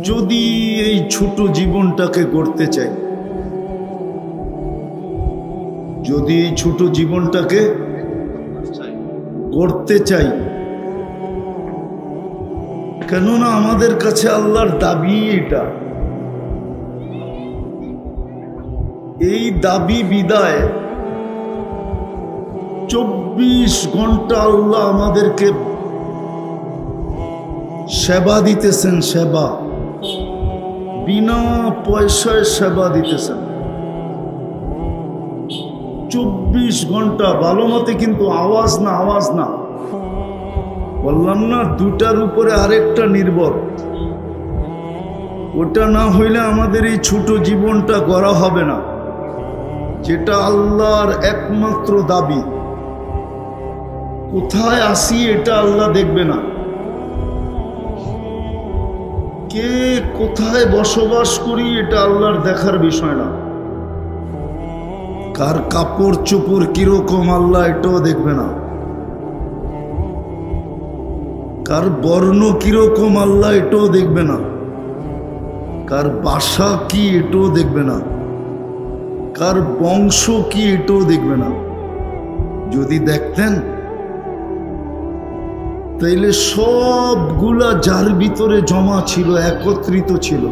যদি এই ছোট জীবনটাকে গড়তে চাই, যদি এই ছোট জীবনটাকে গড়তে চাই, কেননা আমাদের কাছে আল্লাহর দাবি এটা, এই দাবি বিদায় 24 ঘন্টা আল্লাহ আমাদেরকে সেবা দিতেছেন, সেবা বিনা পয়সায় সেবা দিতেছেন 24 ঘন্টা। ভালো মতে কিন্তু আওয়াজ না, আওয়াজ না, বললাম না দুটার উপরে আরেকটা নির্ভর। ওটা না হইলে আমাদের এই ছোট জীবনটা গড়া হবে না, যেটা আল্লাহর একমাত্র দাবি। কোথায় আসি এটা আল্লাহ দেখবে না, কে কোথায় বসবাস করি এটা আল্লাহর দেখার বিষয় না, কার কাপড় চোপড় কিরকম আল্লাহ এটাও দেখবে না, কার বর্ণ কিরকম আল্লাহ এটাও দেখবে না, কার বাসা কি এটাও দেখবে না, কার বংশ কি এটাও দেখবে না। যদি দেখতেন তাইলে সবগুলা যার ভিতরে জমা ছিল, একত্রিত ছিল,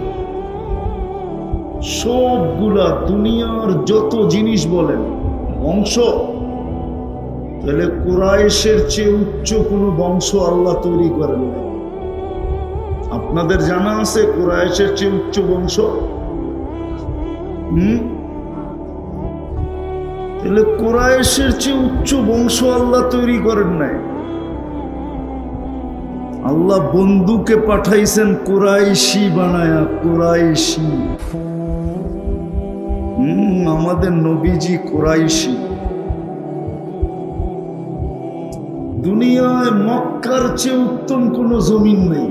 সবগুলা দুনিয়ার যত জিনিস বলেন বংশ, তাহলে কুরাইশের চেয়ে উচ্চ কোনো বংশ আল্লাহ তৈরি করেন না। আপনাদের জানা আছে কুরাইশের চেয়ে উচ্চ বংশ? তাহলে কুরাইশের চেয়ে উচ্চ বংশ আল্লাহ তৈরি করেন নাই। আল্লাহ বন্ধুকে পাঠাইছেন কুরাইশি বানায়া, কুরাইশি। আমাদের নবীজি কুরাইশি। দুনিয়ায় মক্কার চেয়ে উত্তম কোন জমিন নেই,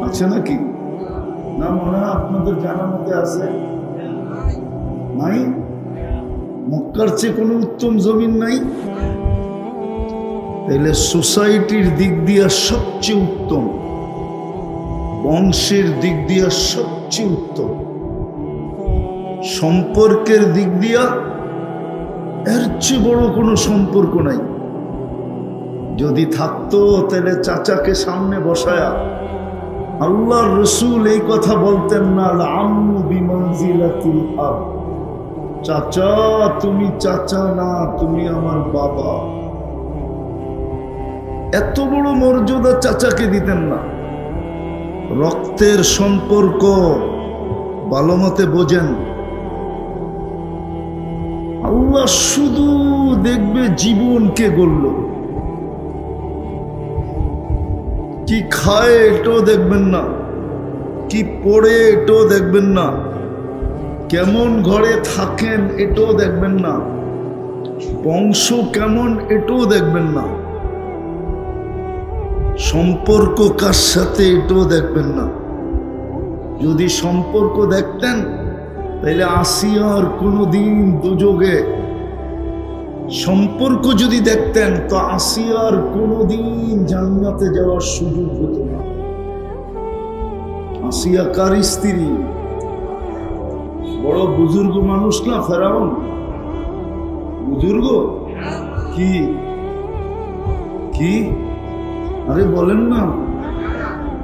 আছে নাকি? না, মনে হয় আপনাদের জানা মতে আছে, নাই? মক্কার চেয়ে কোনো উত্তম জমিন নাই। তাইলে সোসাইটির দিক দিয়া সবচেয়ে উত্তম, বংশের দিক দিয়া সবচেয়ে উত্তম, সম্পর্কের দিক দিয়া এর চেয়ে বড় কোনো সম্পর্ক নাই। যদি থাকতো তাহলে চাচাকে সামনে বসায়া আল্লাহর রসুল এই কথা বলতেন না, আম্মু বিমানজিলাতিল আব, চাচা তুমি চাচা না, তুমি আমার বাবা। এত বড় মর্যাদা চাচাকে দিতেন না। রক্তের সম্পর্ক ভালো মতে বোঝেন। আল্লাহ শুধু দেখবে জীবনকে গড়ল, কি খায় এটাও দেখবেন না, কি পড়ে এটাও দেখবেন না, কেমন ঘরে থাকেন এটাও দেখবেন না, বংশ কেমন এটাও দেখবেন না, সম্পর্ক কার সাথে এটাও দেখবেন না। যদি সম্পর্ক দেখতেন তাহলে আসিয়ার কোনোদিন দুযোগে, সম্পর্ক যদি দেখতেন তো আসিয়ার কোনোদিন জান্নাতে যাওয়ার সুযোগ হতো না। আসিয়া কার স্ত্রী? বড় বুজুর্গ মানুষ না ফেরাউন? বুজুর্গ কি কি? আরে বলেন না,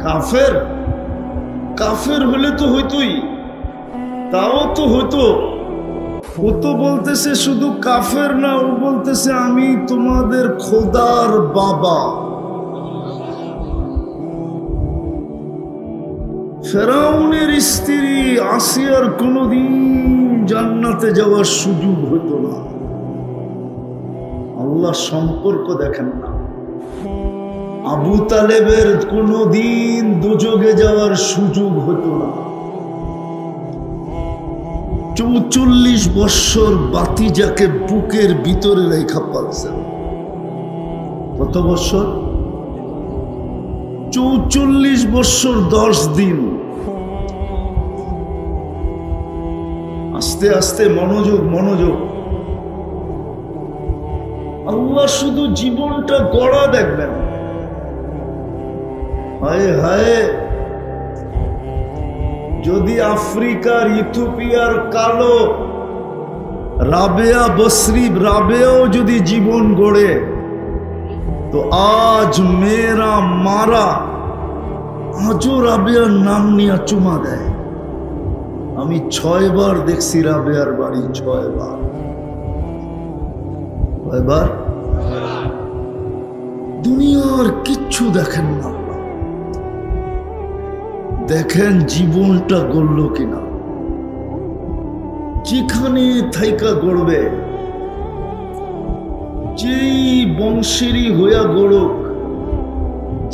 কাফের? কাফের হলে তো হইতোই, তাও তো হতো। ও তো বলতেছে শুধু কাফের না, ও বলতেছে আমি তোমাদের খোদার বাবা। ফেরাউনের স্ত্রী আসিয়ার কোনোদিন জান্নাতে যাওয়ার সুযোগ হতো না। আল্লাহ সম্পর্ক দেখেন না। আবু তালেবের কোনোদিন দুযোগে যাওয়ার সুযোগ হতো না। 44 বৎসর বাতিজাকে বুকের ভিতরে রেখা পালছেন। কত বৎসর? 44 বৎসর 10 দিন। আস্তে আস্তে মনোযোগ, মনোযোগ। আল্লাহ শুধু জীবনটা গড়া দেখবেন। হায় হায়, যদি আফ্রিকার ইথিওপিয়ার কালো রাবেয়া বসরি রাবেয়াও যদি জীবন গড়ে, তো আজ মেয়েরা মারা আজও রাবেয়ার নাম নিয়ে চুমা দেয়। আমি 6 বার দেখছি রাবেয়ার বাড়ি, 6 বার। কয়বার? দুনিয়ার কিচ্ছু দেখেন না, দেখেন জীবনটা গড়ল কিনা। যেখানে থাইকা গড়বে, যেই বংশেরই হইয়া গড়ুক,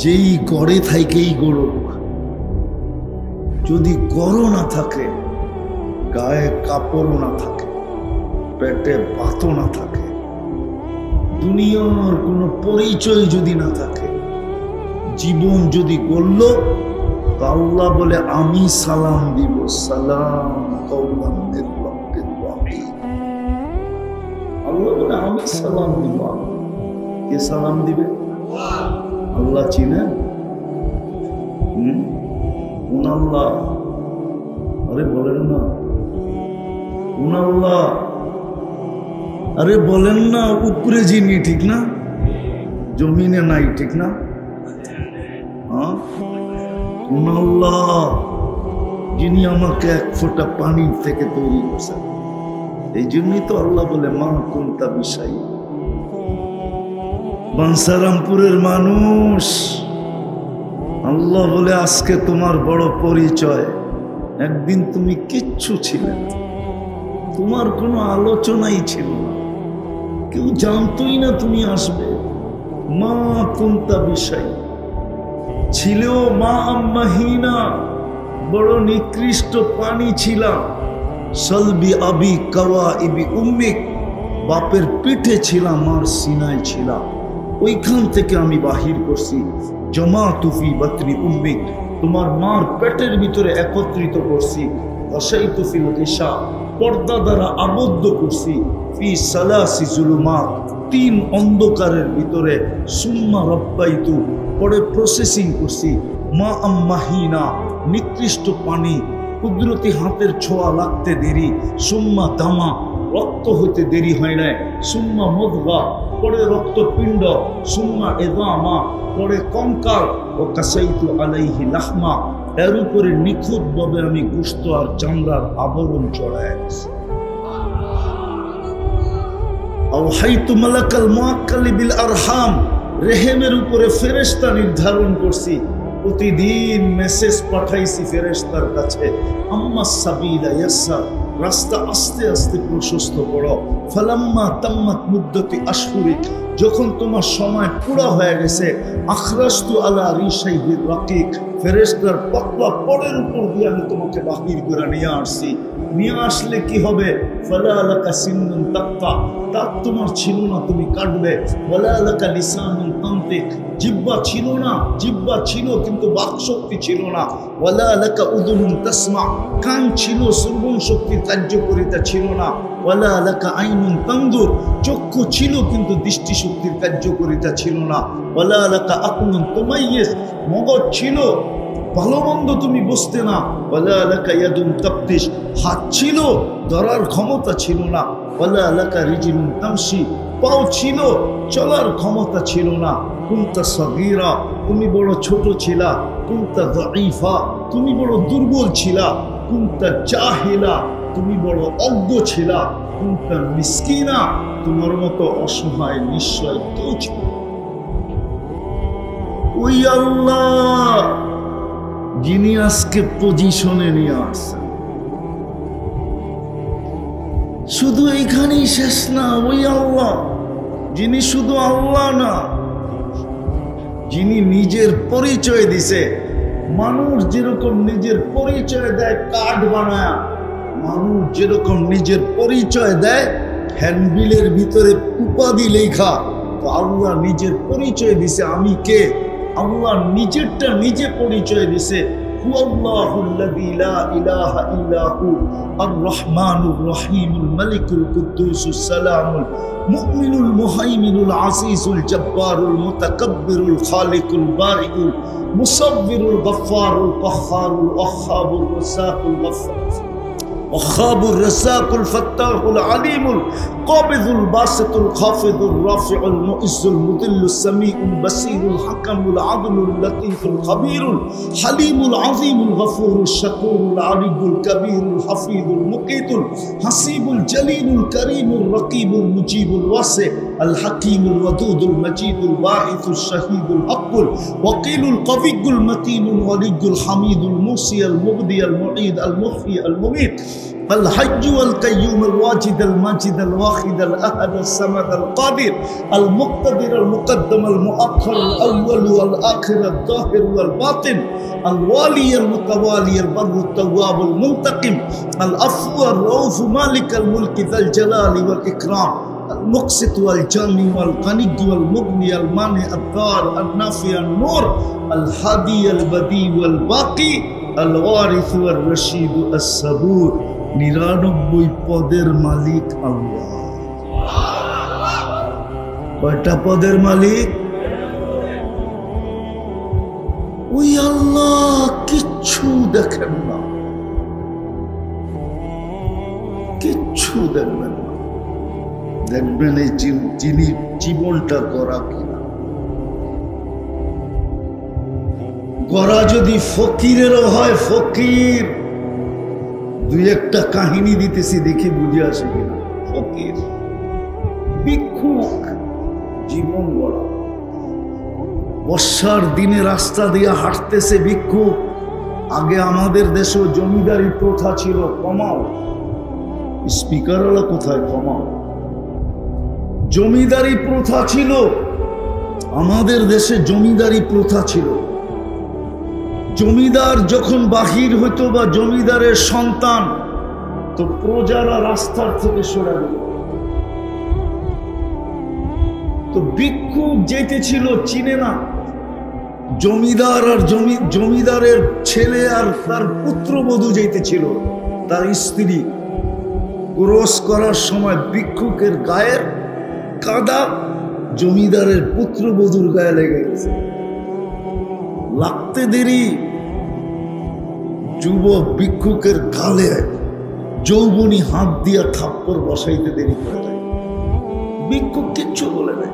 যেই গড়ে থাইকেই গড়ুক, যদি গড় না থাকে, গায়ে কাপড় না থাকে, পেটে ভাতও না থাকে, দুনিয়ার কোনো পরিচয় যদি না থাকে, জীবন যদি গড়ল, তো আল্লাহ বলে আমি সালাম দিব, সালাম কওলাম মির রাব্বির রাহিম। আল্লাহ বলে আমি সালাম দিব। কে সালাম দিবে? আল্লাহ চিনেন? কোন আল্লাহ? আরে বলেন না, কোন আল্লাহ? আরে বলেন না, উপরে যিনি, ঠিক না? জমিনে নাই, ঠিক না? হ্যাঁ, কোন আল্লাহ? যিনি আমাকে 1 ফোঁটা পানির থেকে তৈরি করছেন। এই জন্যই তো আল্লাহ বলে মা কুনতা বিশাই। বাঞ্ছারামপুরের মানুষ, আল্লাহ বলে আজকে তোমার বড় পরিচয়। একদিন তুমি কিচ্ছু ছিলে না, তোমার কোনো আলোচনাই ছিল না, কেউ জানতোই না তুমি আসবে। মা কুনতা বিশাই, ছিলেও মা আম্মাহিনা, বড় নিকৃষ্ট পানি ছিলাম। সলবি আবি কাওয়া ইবি উম্মিক, বাপের পিঠে ছিলাম, মার সিনায় ছিলাম, ওইখান থেকে আমি বাহির করছি। জমা তুফি বাতনি উম্মিক, তোমার মার পেটের ভিতরে একত্রিত করছি। অসাই তুফিল ঈশা, পর্দা দ্বারা আবদ্ধ করছি। ফি সালাসি জুলুমাত, 3 অন্ধকারের ভিতরে। সুম্মা রব্বাইতু, পরে প্রসেসিং করছি। মা আম্মাহিনা, নিকৃষ্ট পানি, কুদরতি হাতের ছোঁয়া লাগতে দেরি। সুম্মা দামা, রক্ত হইতে দেরি হয় নাই। সুম্মা মুদগা, পরে রক্তপিণ্ড। সুম্মা ইদামা, পরে কঙ্কাল। ও কাসাইতু আলাইহি লাহমা, এর উপরে নিখুঁত ভাবে আমি গোশত আর চামড়ার আবরণ চড়ায় দিছি। আওহাইতু মালাকাল মুআক্কালি বিল আরহাম, রেহেমের উপরে ফেরেশতা নির্ধারণ করছি। প্রতিদিন মেসেজ পাঠাইছি ফেরেশতার কাছে, আম্মা সাবিলা ইয়াসসার, রাস্তা আস্তে আস্তে প্রশস্ত করো। ফালাম্মা তাম্মাত মুদ্দাতি আশহুরি, যখন তোমার সময় পুরা হয়ে গেছে। আখরাজতু আলা রিশাইহির রাকিক, ফেরেশতার পাতলা পরের উপর দিয়ে আমি তোমাকে বাহির করে নিয়ে আসছি। নিয়ে আসলে কি হবে? ফালা লাকা সিন্নুন তাক্তা, দাঁত তোমার ছিল না, তুমি কাটবে। ওয়ালা লাকা লিসানুন তানতিক, জিহ্বা ছিল না, জিহ্বা ছিল কিন্তু বাক শক্তি ছিল না। ওয়ালা লাকা উযুনুন তাসমা, কান ছিল, শ্রবণ শক্তির কার্যকারিতা ছিল না। ওয়ালা লাকা আইনুন তানদুর, চক্ষু ছিল কিন্তু দৃষ্টি শক্তির কার্যকারিতা ছিল না। ওয়ালা লাকা আকলুন তুমাইয়িজ, মগজ ছিল, ভালো মন্দ তুমি বুঝতে না। ওয়ালা লাকা ইয়াদুন তাফতিশ, হাত ছিল, ধরার ক্ষমতা ছিল না। ওয়ালা লাকা রিজলুন তামশি, পাও ছিল, চলার ক্ষমতা ছিল না। কুনতা সগীরা, তুমি বড় ছোট ছিলা। কুনতা দাঈফা, তুমি বড় দুর্বল ছিলা। কুনতা জাহিলা, তুমি বড় অজ্ঞ ছিলা। কুনতা মিসকিনা, তোমার মতো অসহায় নিশ্চয় কেউ ছিল। ওই আল্লাহ যিনি আজকে পজিশনে নিয়ে আসছেন, শুধু এইখানেই শেষ না। ওই আল্লাহ যিনি শুধু আল্লাহ না, যিনি নিজের পরিচয় দিছে। মানুষ যেরকম নিজের পরিচয় দেয় কার্ড বানায়, মানুষ যেরকম নিজের পরিচয় দেয় হ্যান্ডবিলের ভিতরে উপাধি লেখা, তো আল্লাহ নিজের পরিচয় দিছে আমি কে। আল্লাহ নিজেরটা নিজে পরিচয় দিছে। হুয়াল্লাহুল্লাযী লা ইলাহা ইল্লা হু আর-রাহমানুর রাহিমুল মালিকুল কুদ্দুসুস সালামুল মুমিনুল মুহাইমিনুল আজিজুল জব্বারুল মুতাকাব্বিরুল খালিকুল বারিউল মুসাব্বিরুল গফফারুল কাহ্হারুল ওয়াহ্হাবুর রাসাকুল গফফার وخاب الرزاق الفتاح العليم القابض الباسط الخافض الرافع المعز المذل السميع البصير الحكم العدل اللطيف الخبير الحليم العظيم الغفور الشكور العلي الكبير الحفيظ المقيت الحسيب الجليل الكريم الرقيب المجيب الواسع الحكيم الودود المجيد الباعث الشهيد الحق الوكيل القوي المتين الولي الحميد الموصي المبدي المعيد المحيي المميت الحي والقيوم الواجد الماجد الواحد الأحد الصمد القادر المقتدر المقدم المؤخر الأول والآخر الظاهر والباطن الوالي المتوالي البر التواب المنتقم العفو الرؤوف مالك الملك ذا الجلال والإكرام المقسط والجامع والغني والمغني المانع الضار النافع النور الهادي البديع والباقي الوارث والرشيد الصبور 99 পদের মালিক আল্লাহ। কয়টা পদের মালিক? ওই আল্লাহ কিচ্ছু দেখেন না, কিচ্ছু দেখবেন না। দেখবেন এই যিনি জীবনটা গড়া কিনা। গড়া যদি ফকিরেরও হয়, ফকির, দুই একটা কাহিনী দিতেছি, দেখি বুঝে আসে কিনা। ফকির, ভিক্ষুক, জীবন গড়া। বর্ষার দিনে রাস্তা দিয়ে হাঁটতেছে ভিক্ষুক। আগে আমাদের দেশেও জমিদারি প্রথা ছিল, কমাও। স্পিকারওয়ালা কোথায়? কমাও। জমিদারি প্রথা ছিল আমাদের দেশে, জমিদারি প্রথা ছিল। জমিদার যখন বাহির হইতো বা জমিদারের সন্তান, তো প্রজারা রাস্তার থেকে সরে গেল। তো ভিক্ষুক যেতেছিল, চিনে না জমিদার, আর জমিদারের ছেলে আর তার পুত্রবধূ যেতেছিল, তার স্ত্রী। ক্রস করার সময় ভিক্ষুকের গায়ের কাদা জমিদারের পুত্রবধূর গায়ে লেগে গেছে। লাগতে দেরি, যুবক ভিক্ষুকের গালে যৌবনী হাত দিয়া থাপ্পড় বসাইতে দেরি করে দেয়। ভিক্ষুক কিচ্ছু বলে নাই,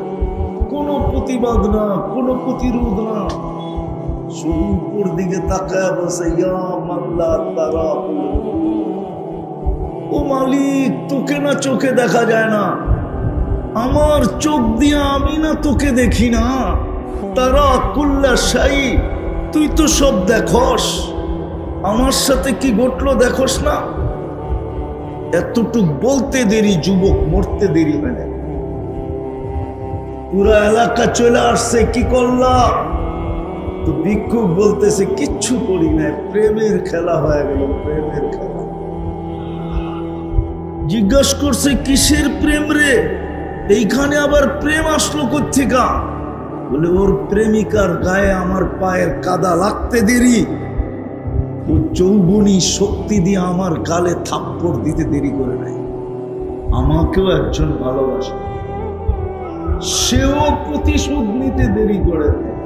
কোনো প্রতিবাদ না, কোনো প্রতিরোধ না, শুধু উপর দিকে তাকায় বসে, ইয়া মাল্লা তারা, ও মালিক, তোকে না চোখে দেখা যায় না? আমার চোখ দিয়া আমি না তোকে দেখি না? তারা কুল্লা শাই, তুই তো সব দেখস, আমার সাথে কি ঘটলো দেখস না? এতটুক বলতে দেরি, যুবক মরতে দেরি হয় না। পুরা এলাকা চলে আসছে, কি করলা? তো ভিক্ষুক বলতেছে, কিচ্ছু করি না, প্রেমের খেলা হয়ে গেল, প্রেমের খেলা। জিজ্ঞাসা করছে, কিসের প্রেম রে? এইখানে আবার প্রেম আসলো কোত্থেকা? বলে, ওর প্রেমিকার গায়ে আমার পায়ের কাদা লাগতে দেরি, ও যৌবনী শক্তি দিয়ে আমার গালে থাপ্পড় দিতে দেরি করে নাই। আমাকেও একজন ভালোবাসে, সেও প্রতিশোধ নিতে দেরি করে দেয়।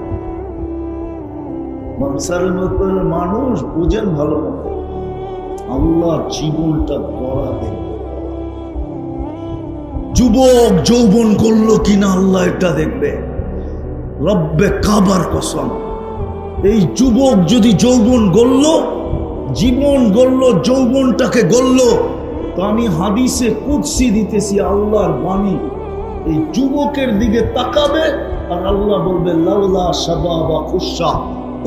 সংসারের মতো মানুষ বুঝেন ভালো মতো, আল্লাহ জীবনটা গড়া দেবে। যুবক যৌবন করলো কিনা আল্লাহ এটা দেখবে। রব্বে কাবার কসম, এই যুবক যদি যৌবন গড়ল, জীবন গড়ল, যৌবনটাকে গড়ল, তো আমি হাদিসে কুদসি দিতেছি, আল্লাহর বাণী, এই যুবকের দিকে তাকাবে আর আল্লাহ বলবে, লাউলা শাবাবা খুশা,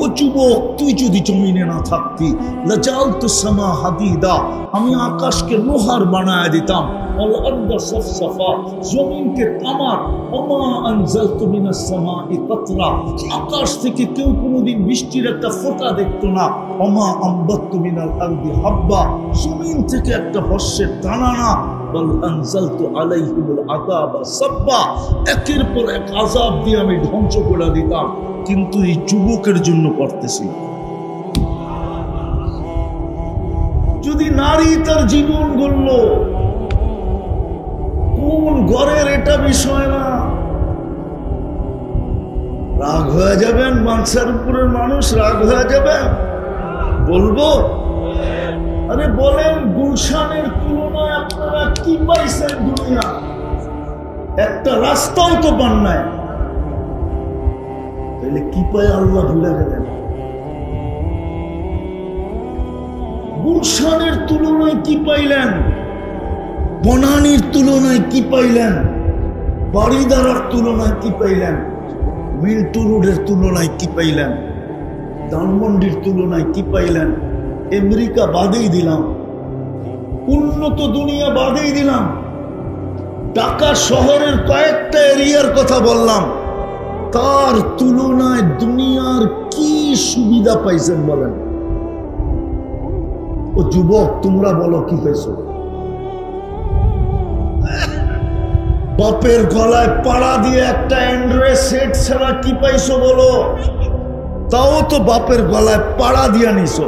ও যুবক, তুই যদি জমিনে না থাকতি, লাজালতু সামা হাদিদা, আমি আকাশকে লোহার বানায় দিতাম, ওয়াল আরদা সাফসাফা, জমিনকে তামার, ওমা আনজালতু মিনাস সামাই কাতরা, আকাশ থেকে কেউ কোনোদিন বৃষ্টির একটা ফোঁটা দেখতো না, ওমা আম্বাতু মিনাল আরদি হাব্বা, জমিন থেকে একটা শস্যের দানা না, বল আনজালতু আলাইহিমুল আযাবা সাব্বা, একের পর এক আযাব দিয়ে আমি ধ্বংস করে দিতাম। কিন্তু এই যুবকের জন্য করতেছি। নারী তার জীবন গড়ল, কোন ঘরের এটা বিষয় না। রাগ হয়ে যাবেন, বাঞ্ছারপুরের মানুষ রাগ হয়ে যাবেন, বলবো? আরে বলেন, গুলশানের তুলনায় আপনারা কি পাইছেন? দুনিয়া একটা রাস্তাও তো পান নাই, তাহলে কি পায় আল্লাহ ভুলে গেলেন? গুলশানের তুলনায় কি পাইলেন? বনানীর তুলনায় কি পাইলেন? বাড়িদারার তুলনায় কি পাইলেন? মিন্টু রোডের তুলনায় কি পাইলেন? ধানমন্ডির তুলনায় কি পাইলেন? আমেরিকা বাদেই দিলাম, উন্নত দুনিয়া বাদেই দিলাম, ঢাকা শহরের কয়েকটা এরিয়ার কথা বললাম, তার তুলনায় দুনিয়ার কি সুবিধা পাইছেন বলেন? ও যুবক, তোমরা বলো কি পাইছো? বাপের গলায় পাড়া দিয়ে একটা অ্যান্ড্রয়েড সেট ছাড়া কি পাইছো বলো? তাও তো বাপের গলায় পাড়া দিয়ে নিছো।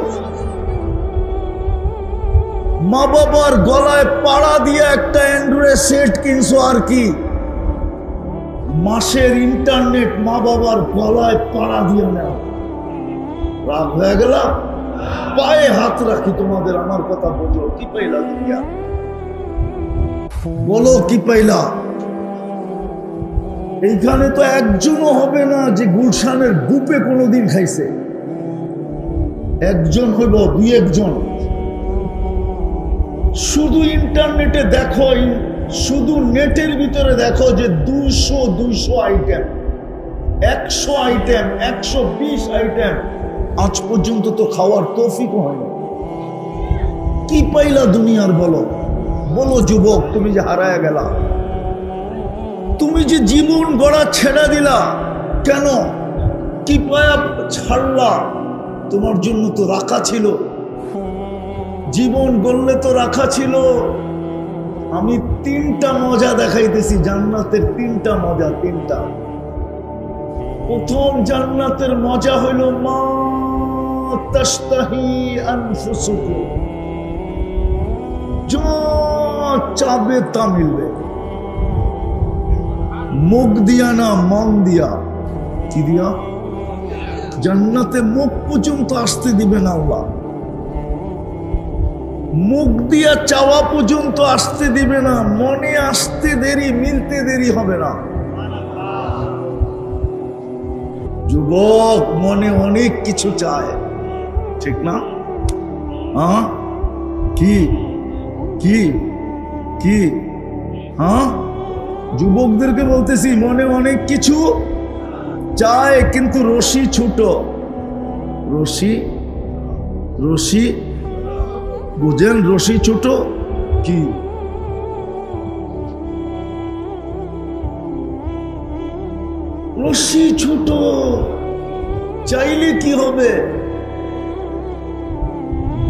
মা বাবার গলায় পাড়া দিয়ে একটা অ্যান্ড্রয়েড সেট কিনছো, আর কি? মাসের ইন্টারনেট মা বাবার গলায় পাড়া দিয়ে নেও। রাগ হয়ে গেল? পায়ে হাত রাখি তোমাদের, আমার কথা বোঝো। কি পাইলা দুনিয়া? বলো কি পাইলা? এইখানে তো একজনও হবে না যে গুলশানের বুপে কোনোদিন খাইছে। একজন হইব, দুই একজন। শুধু ইন্টারনেটে দেখো, শুধু নেটের ভিতরে দেখো যে 200 আইটেম, 100 আইটেম, 120 আইটেম। আজ পর্যন্ত তো খাওয়ার তৌফিক হয়নি। কি পাইলা দুনিয়ার বলো? বলো যুবক, তুমি যে হারায় গেলা, তুমি যে জীবন গড়া ছেড়ে দিলা, কেন? কি পায়া ছাড়লা? তোমার জন্য তো রাখা ছিল, জীবন গড়লে তো রাখা ছিল। আমি 3টা মজা দেখাইতেছি জান্নাতের, 3টা মজা, 3টা। প্রথম জান্নাতের মজা হইল মা তাশতাহি আনফুসুকুম, যা চাবে তা মিলবে। মুখ দিয়া না, মন দিয়া। কি দিয়া? জান্নাতে মুখ পর্যন্ত আসতে দিবে না আল্লাহ, মুখ দিয়া চাওয়া পর্যন্ত আসতে দিবে না। মনে আসতে দেরি, মিলতে দেরি হবে না। যুবক মনে অনেক কিছু চায়, ঠিক না? হ্যাঁ, কি কি কি? হ্যাঁ, যুবকদেরকে বলতেছি, মনে অনেক কিছু চায়, কিন্তু রশি ছোট। রশি, রশি বুঝেন? রশি ছোট। কি? রশি ছোট, চাইলে কি হবে?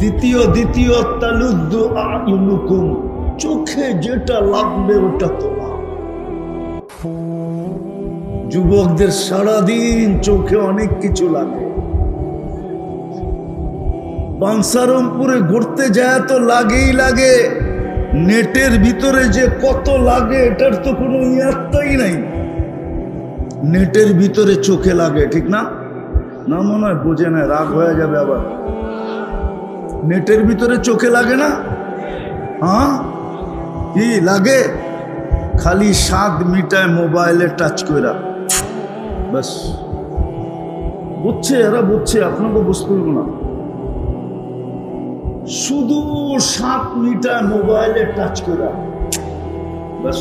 দ্বিতীয় তালুদ্দু আ'ইনুকুম, চোখে যেটা লাগবে ওটা তোমার। যুবকদের সারাদিন চোখে অনেক কিছু লাগে। বাঞ্ছারামপুরে ঘুরতে যায় তো লাগেই লাগে, নেটের ভিতরে যে কত লাগে এটার তো কোনো ইয়াত্তাই নাই। নেটের ভিতরে চোখে লাগে, ঠিক না? না মনে হয় বোঝে না, রাগ হয়ে যাবে আবার। নেটের ভিতরে চোখে লাগে না? হ্যাঁ, কি লাগে? খালি স্বাদ মিটায় মোবাইলে টাচ করে, বাস। বুঝছে এরা, বুঝছে, আপনাকে বুঝতে হবে না। শুধু 7 মিটার মোবাইলে টাচ করে, বাস।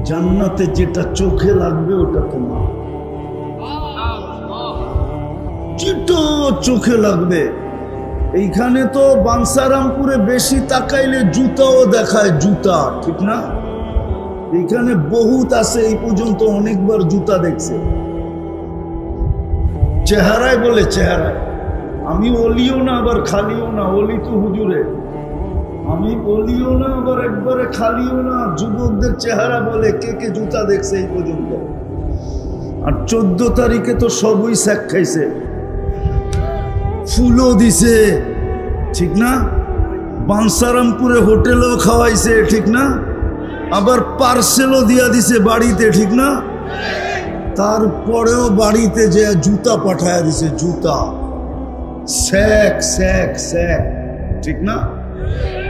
জান্নাতে যেটা চোখে লাগবে ওটা তোমার, যেটা চোখে লাগবে। এইখানে তো বাঞ্ছারামপুরে বেশি তাকাইলে জুতাও দেখায়, জুতা, ঠিক না? এইখানে বহুত আছে, এই পর্যন্ত অনেকবার জুতা দেখছে। চেহারায় বলে, চেহারায়। আমি অলিও না আবার খালিও না, অলি তো হুজুরে। আমি বলিও না আবার একবারে খালিও না। যুবকদের চেহারা বলে কে কে জুতা দেখছে এই পর্যন্ত। আর 14 তারিখে তো সবই স্যাক খাইছে, ফুলও দিছে, ঠিক না? বানসারামপুরে হোটেলেও খাওয়াইছে, ঠিক না? আবার পার্সেলও দিয়া দিছে বাড়িতে, ঠিক না? তারপরেও বাড়িতে যে জুতা পাঠায়া দিছে, জুতা স্যাক স্যাক স্যাক, ঠিক না?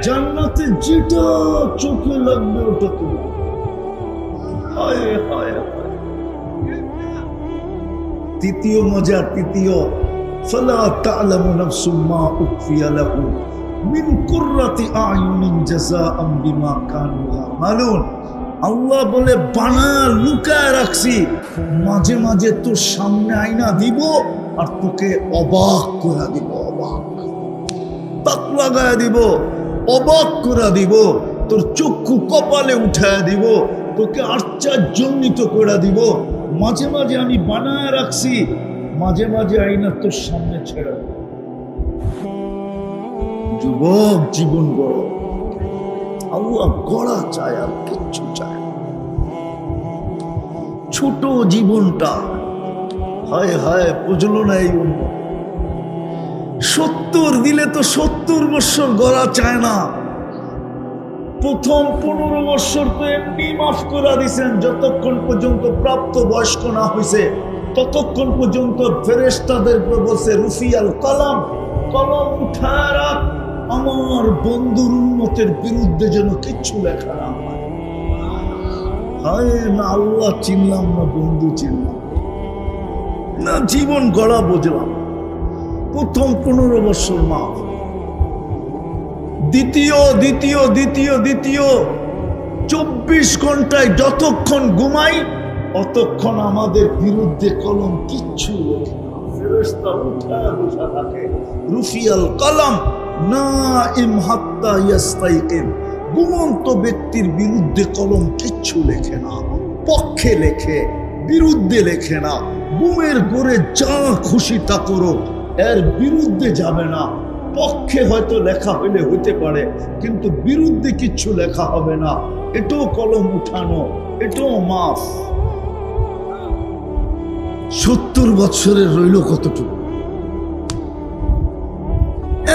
জান্নাতে যেটা চোখে লাগবে ওটা তো। হায় হায় হায়। তৃতীয় মজা, তৃতীয়, ফালা তা'লামু নাফসুম মা উখফিয়া লাহুম মিন কুররাতি আ'য়ুনিন জাযাআম বিমা কানু ইয়ামালুন। আল্লাহ বলে বানায়া লুকায় রাখছি, মাঝে মাঝে তোর সামনে আইনা দিব আর তোকে অবাক করে দিব, অবাক তাক লাগায় দিব, অবাক করে দিব, তোর চক্ষু কপালে উঠায় দিব, তোকে আশ্চর্যান্বিত করে দিব। মাঝে মাঝে আমি বানায় রাখছি, মাঝে মাঝে আইনা তোর সামনে ছেড়ে দেব। যুবক, জীবন বড়, আল্লাহ গড়া চায় আর কিচ্ছু চায়। ছোট জীবনটা, হায় হায়, বুঝলো না এই উম্মত। 70 দিলে তো 70 বছর গড়া চায় না। প্রথম 15 বছর তো এমনি মাফ করে দিছেন, যতক্ষণ পর্যন্ত প্রাপ্ত বয়স্ক না হয়েছে ততক্ষণ পর্যন্ত ফেরেশতাদের বলছে রুফিয়াল কলম, কলম উঠায় রাখ, আমার বন্ধুর উম্মতের বিরুদ্ধে যেন কিচ্ছু লেখা না হয়। হায় না আল্লাহ চিনলাম না, বন্ধু চিনলাম না, জীবন গড়া বুঝলাম। প্রথম 15 বছর মাফ, দ্বিতীয় দ্বিতীয় দ্বিতীয় দ্বিতীয় 24 ঘন্টায় যতক্ষণ ঘুমাই অতক্ষণ আমাদের বিরুদ্ধে কলম কিচ্ছু লেখে না। ফেরেশতা উঠায় বসা থাকে, রুফিয়াল কলম নাইম হাত্তা ইয়াস্তাইকিন। ঘুমন্ত ব্যক্তির বিরুদ্ধে কলম কিচ্ছু লেখে না, পক্ষে লেখে, বিরুদ্ধে লেখে না। ঘুমের ঘরে যা খুশি তা করো, এর বিরুদ্ধে যাবে না। পক্ষে হয়তো লেখা হইলে হইতে পারে, কিন্তু বিরুদ্ধে কিচ্ছু লেখা হবে না। এটাও কলম উঠানো, এটাও মাফ। 70 বছরের রইল কতটুকু?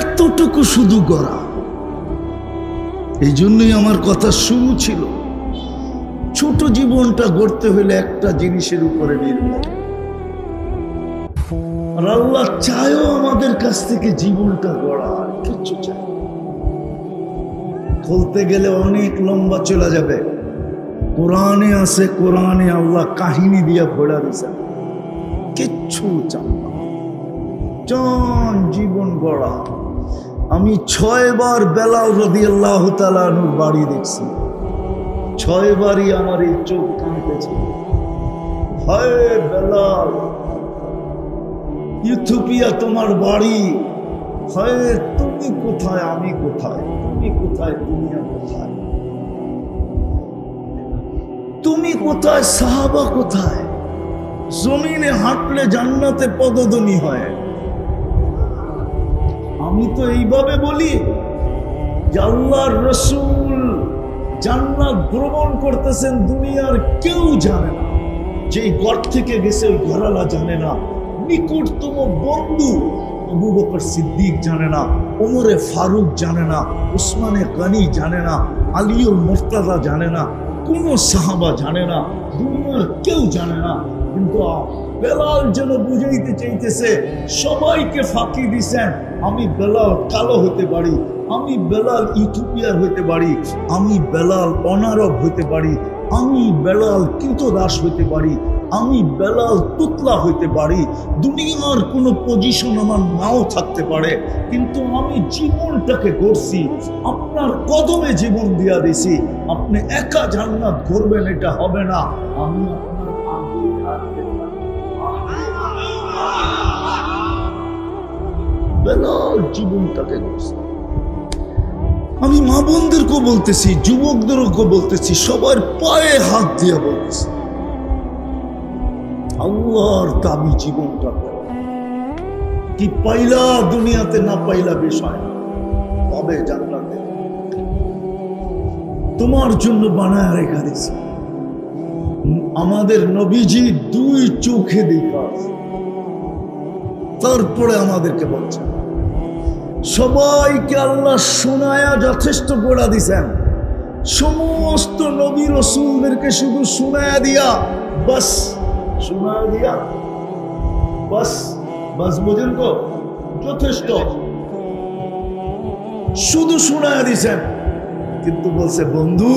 এতটুকু শুধু গড়া। এই জন্যই আমার কথা শুরু ছিল, ছোট জীবনটা গড়তে হইলে একটা জিনিসের উপরে নির্ভর। আর আল্লাহ চায়ও আমাদের কাছ থেকে জীবনটা গড়া, কিচ্ছু চায়। বলতে গেলে অনেক লম্বা চলে যাবে। কোরআনে আছে, কোরআনে আল্লাহ কাহিনী দিয়া ভরা দিয়েছেন, কিচ্ছু চান না, চান জীবন গড়া। আমি 6 বার বেলাল রাদিয়াল্লাহু তাআলা আনহুর বাড়ি দেখছি, 6 বারই আমার এই চোখ কাঁপতেছে। হায় বেলাল, ইথিওপিয়া তোমার বাড়ি, হায় তুমি কোথায়, আমি কোথায়, তুমি কোথায়, দুনিয়া কোথায়, তুমি কোথায়, সাহাবা কোথায়? জমিনে হাঁটলে জান্নাতে পদধ্বনি হয়। আমি তো এইভাবে বলি যে আল্লাহর রাসূল জান্নাত ভ্রমণ করতেছেন, দুনিয়ার কেউ জানে না। যেই ঘর থেকে গেছে ওই ঘরালা জানে না, নিকটতম বন্ধু আবু বকর সিদ্দিক জানে না, ওমরে ফারুক জানে না, উসমানে গনি জানে না, আলীউল মুর্তাজা জানে না, কোন সাহাবা জানে না, দুনিয়ার কেউ জানে না। কিন্তু বেলাল যেন বুঝাইতে চাইতেছে, সবাইকে ফাঁকি দিছেন, আমি বেলাল কালো হতে পারি, আমি বেলাল ইথিওপিয়ার হইতে পারি, আমি বেলাল অনারব হইতে পারি, আমি বেলাল কৃতদাস হইতে পারি, আমি বেলাল তুতলা হইতে পারি, দুনিয়ার কোনো পজিশন আমার নাও থাকতে পারে, কিন্তু আমি জীবনটাকে গড়ছি, আপনার কদমে জীবন দিয়া দিছি। আপনি একা জান্নাত করবেন এটা হবে না, আমি আপনার আগে থাকতে পারি। বেলাল জীবনটাকে গড়ছি। আমি মা বোনদেরকেও বলতেছি, যুবকদেরকে বলতেছি, সবার পায়ে হাত দিয়ে বলতেছি, আল্লাহর দামি জীবনটা করো। কি পাইলা দুনিয়াতে, না পাইলা বিষয়, তবে জান্নাতে তোমার জন্য বানায় রেখা দিয়েছি। আমাদের নবীজি 2 চোখে দেখা, তারপরে আমাদেরকে বলছে সবাইকে আল্লাহ শোনায়া যথেষ্ট করে দিছেন। সমস্ত নবী রাসূলদেরকে শুধু শোনায়া দিয়া বাস, শোনায়া দিয়া বাস, বাস বোঝেন তো, যথেষ্ট, শুধু শোনায়া দিছেন। কিন্তু বলছে বন্ধু,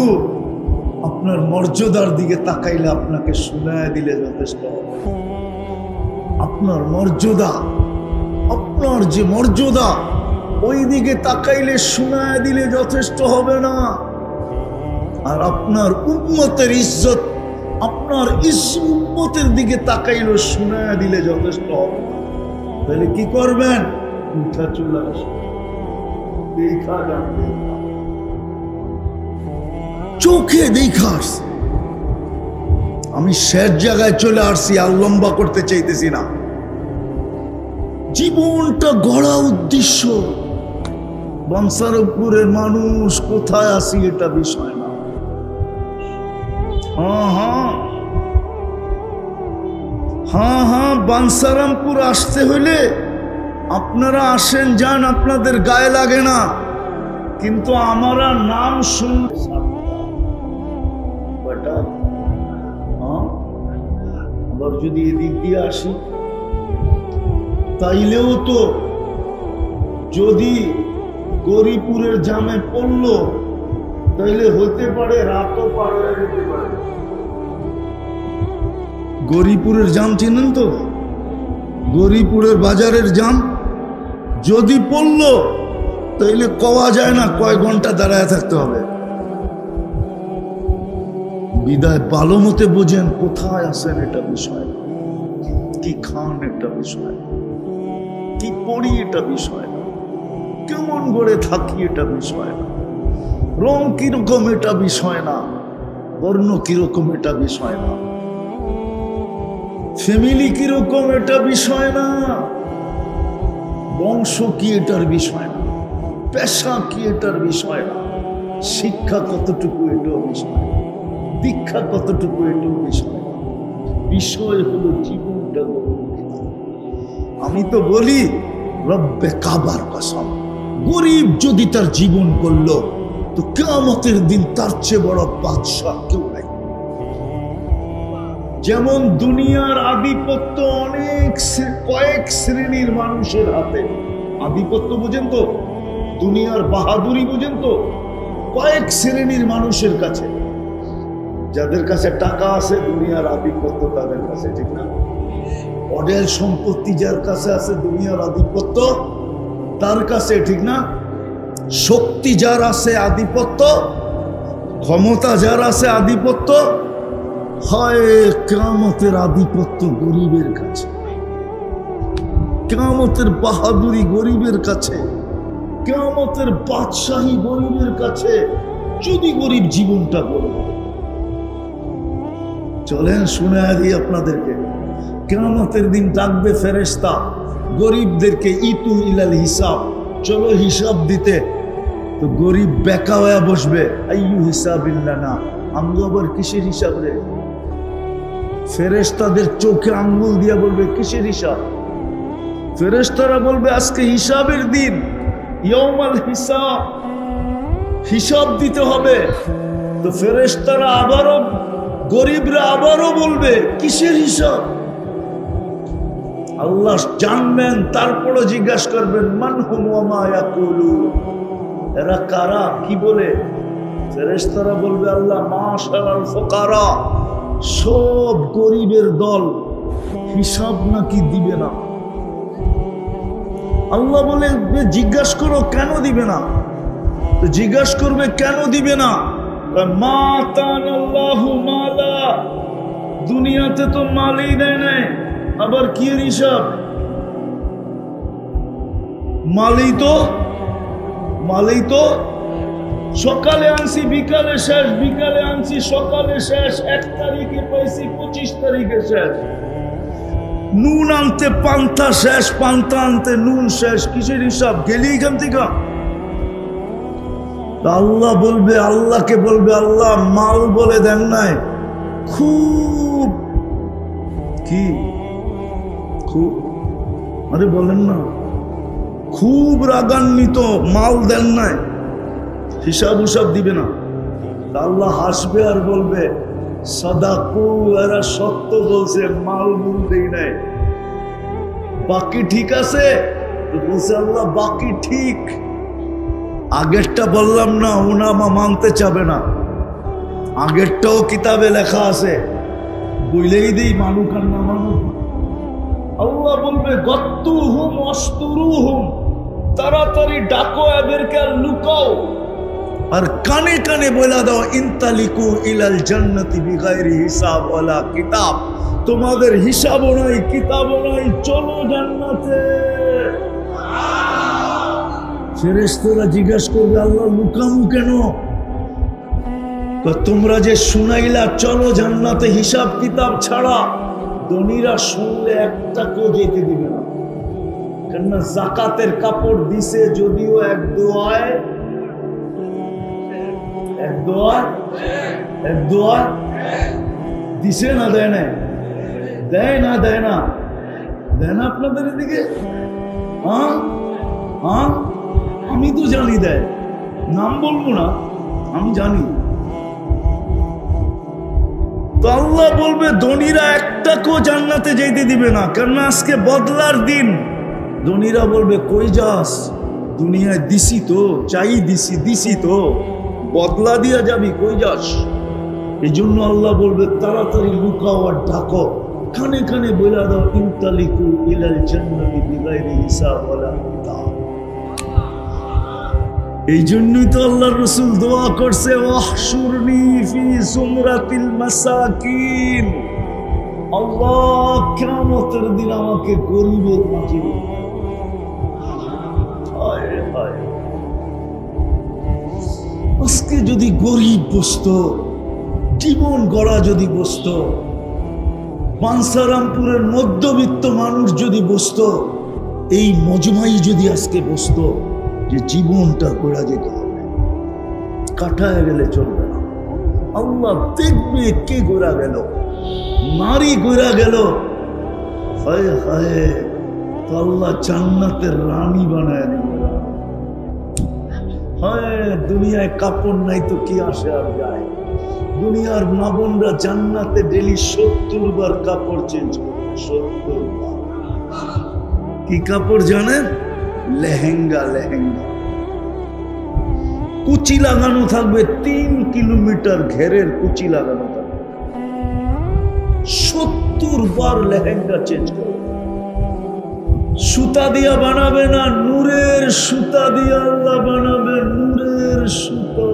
আপনার মর্যাদার দিকে তাকাইলে আপনাকে শোনায়া দিলে যথেষ্ট। আপনার মর্যাদা, আপনার যে মর্যাদা, ওই দিকে তাকাইলে শোনায়া দিলে যথেষ্ট হবে না। আর আপনার উম্মতের ইজ্জত, আপনার উম্মতের দিকে তাকাইলে শোনায়া দিলে যথেষ্ট হবে না। তাহলে কি করবেন? উঠা চলে আসবে, দেখা যাবে, চোখে দেখা আসছে। আমি শেষ জায়গায় চলে আসছি, আর লম্বা করতে চাইতেছি না। জীবনটা গড়া উদ্দেশ্য। বানসারামপুরের মানুষ কোথায় আসি এটা বিষয় না। হ্যাঁ, বানসারামপুর আসতে হইলে আপনারা আসেন, যান, আপনাদের গায়ে লাগে না। কিন্তু আমরা নাম শুনলে আবার যদি এদিক দিয়ে আসি, তাইলেও তো যদি গরিপুরের জামে পড়লো, তাইলে হতে পারে রাতও পার হয়ে যেতে পারে। গরিপুরের জাম চিনেন তো? গরিপুরের বাজারের জাম যদি পড়লো, তাইলে কওয়া যায় না কয় ঘন্টা দাঁড়ায় থাকতে হবে। বিদায় ভালো মতে বোঝেন কোথায় আছেন এটা বিষয়, কি খান এটা বিষয়, কি পড়ি এটা বিষয় না, কেমন করে থাকি এটা বিষয় না, রং কিরকম এটা বিষয় না, বর্ণ কিরকম এটা বিষয় না, ফ্যামিলি কিরকম এটা বিষয় না, বংশ কি এটার বিষয় না, পেশা কি এটার বিষয় না, শিক্ষা কতটুকু এটাও বিষয় না, দীক্ষা কতটুকু এটাও বিষয় না। বিষয় হলো জীবনটা। আমি তো বলি রব্বে কাবার কসম, গরিব যদি তার জীবন করলো, তো কিয়ামতের দিন তার চেয়ে বড় বাদশা কেউ নাই। যেমন দুনিয়ার আধিপত্য অনেক কয়েক শ্রেণীর মানুষের হাতে। আধিপত্য বুঝেন তো, দুনিয়ার বাহাদুরি বুঝেন তো, কয়েক শ্রেণীর মানুষের কাছে। যাদের কাছে টাকা আছে, দুনিয়ার আধিপত্য তাদের কাছে, ঠিক না? অডেল সম্পত্তি যার কাছে আছে, দুনিয়ার আধিপত্য তার কাছে, ঠিক না? শক্তি যার আছে, আধিপত্য, ক্ষমতা যার আছে, আধিপত্য। হয় কিয়ামতের আধিপত্য গরিবের কাছে, কিয়ামতের বাহাদুরি গরিবের কাছে, কিয়ামতের বাদশাহী গরিবের কাছে, যদি গরিব জীবনটা বলবে। চলেন শুনে দিই আপনাদেরকে। কিয়ামতের দিন ডাকবে ফেরেশতা গরিবদেরকে, ইতু ইলাল হিসাব, চলো হিসাব দিতে। তো গরিব বেকা হয়ে বসবে, আইয়ু হিসাবিল্লানা, আমগো আবার কিসের হিসাব রে? ফেরেশতাদের চোখে আঙ্গুল দিয়া বলবে কিসের হিসাব? ফেরেশতারা বলবে আজকে হিসাবের দিন, ইয়াউমাল হিসাব, হিসাব দিতে হবে। তো ফেরেশতারা আবারও, গরিবরা আবারও বলবে কিসের হিসাব? আল্লাহ জানবেন, তারপরও জিজ্ঞাসা করবেন মান হুম ওয়া মা ইয়াকুলু, এরা কারা, কি বলে? ফেরেশতারা বলবে আল্লাহ মাশাআল ফুকারা, সব গরিবের দল, হিসাব নাকি দিবে না। আল্লাহ বলে জিজ্ঞাসা করো কেন দিবে না? তো জিজ্ঞাসা করবে কেন দিবে না? মা তানাল্লাহু মালা, দুনিয়াতে তো মালই দেয় নাই, আবার কি এর হিসাব? মালই তো সকালে আনছি বিকালে শেষ, বিকালে আনছি সকালে শেষ, 1 তারিখে পাইছি 25 তারিখে শেষ। নুন আনতে পান্তা শেষ, পান্তা আনতে নুন শেষ, কিসের হিসাব? গেলি এখান থেকে। আল্লাহ বলবে, আল্লাহকে বলবে আল্লাহ মাল বলে দেন নাই, খুব কি খুব, আরে বলেন না, খুব রাগান্বিত, মাল দেন নাই, হিসাব উসাব দিবে না। আল্লাহ হাসবে আর বলবে সাদাকু, এরা সত্য বলছে, মাল মূল দেই নাই, বাকি ঠিক আছে? বলছে আল্লাহ বাকি ঠিক। আগেরটা বললাম না, উনামা মানতে চাবে না, আগেরটাও কিতাবে লেখা আছে, বইলেই দিই মানুক আর না মানুক। আল্লাহ বলবে গত্তুহুম অস্তুরুহুম, তাড়াতাড়ি ডাকো এদেরকে আর লুকাও, আর কানে কানে বলে দাও ইনতালিকু ইলাল জান্নাতি বিগাইরি হিসাব ওয়ালা কিতাব, তোমাদের হিসাবও নাই কিতাবও নাই, চলো জান্নাতে। ফেরেশতারা জিজ্ঞাসা করবে আল্লাহ লুকামু কেন? তোমরা যে শুনাইলা চলো জান্নাতে হিসাব কিতাব ছাড়া, ধনীরা শুনলে একটাকেও যেতে দিবে না। কেননা যাকাতের কাপড় দিছে যদিও এক দোয়ায় দিছে না, দেয় না, দেয় না, দেয় না, দেয় না আপনাদের এদিকে? হ্যাঁ হ্যাঁ, আমি তো জানি দেয়, নাম বলবো না, আমি জানি। তো আল্লাহ বলবে ধনীরা একটাকেও জান্নাতে যেতে দিবে না, কেননা আজকে বদলার দিন। ধনীরা বলবে কই যাস, দুনিয়ায় দিছি তো, চাই দিছি তো, বদলা দিয়া যাবি, কই যাস? এই জন্য আল্লাহ বলবে তাড়াতাড়ি লুকাও আর ঢাকো, কানে কানে বলে দাও ইনতালিকু ইলাল জান্নাতি বিগাইরি হিসাব ওয়ালা কিতাব। এই জন্যই তো আল্লাহর রাসূল দোয়া করছে ওয়াহশুরনি ফি যুমরাতিল মাসাকিন, আল্লাহ কিয়ামতের দিন আমাকে গরিবের মাঝে। হায় হায়, আজকে যদি গরিব বসতো, জীবন গড়া যদি বসতো, বাঞ্ছারামপুরের মধ্যবিত্ত মানুষ যদি বসতো, এই মজমাই যদি আজকে বসতো, যে জীবনটা গড়া যেতে হবে, কাটায় গেলে চলবে না। আল্লাহ দেখবে কে গড়া গেল, নারী গড়া গেল, হায় হায়, তো আল্লাহ জান্নাতের রানী বানায় দিবে। হায়, দুনিয়ায় কাপড় নাই তো কি আসে আর যায়? দুনিয়ার মা বোনরা জান্নাতে ডেলি 70 বার কাপড় চেঞ্জ করে, 70 বার। কি কাপড় জানেন? লেহেঙ্গা। লেহেঙ্গা কুচি লাগানো থাকবে, 3 কিলোমিটার ঘেরের কুচি লাগানো থাকবে, 70 বার লেহেঙ্গা চেঞ্জ করে। সুতা দিয়া বানাবে না, নূরের সুতা দিয়া আল্লাহ বানাবে, নূরের সুতা।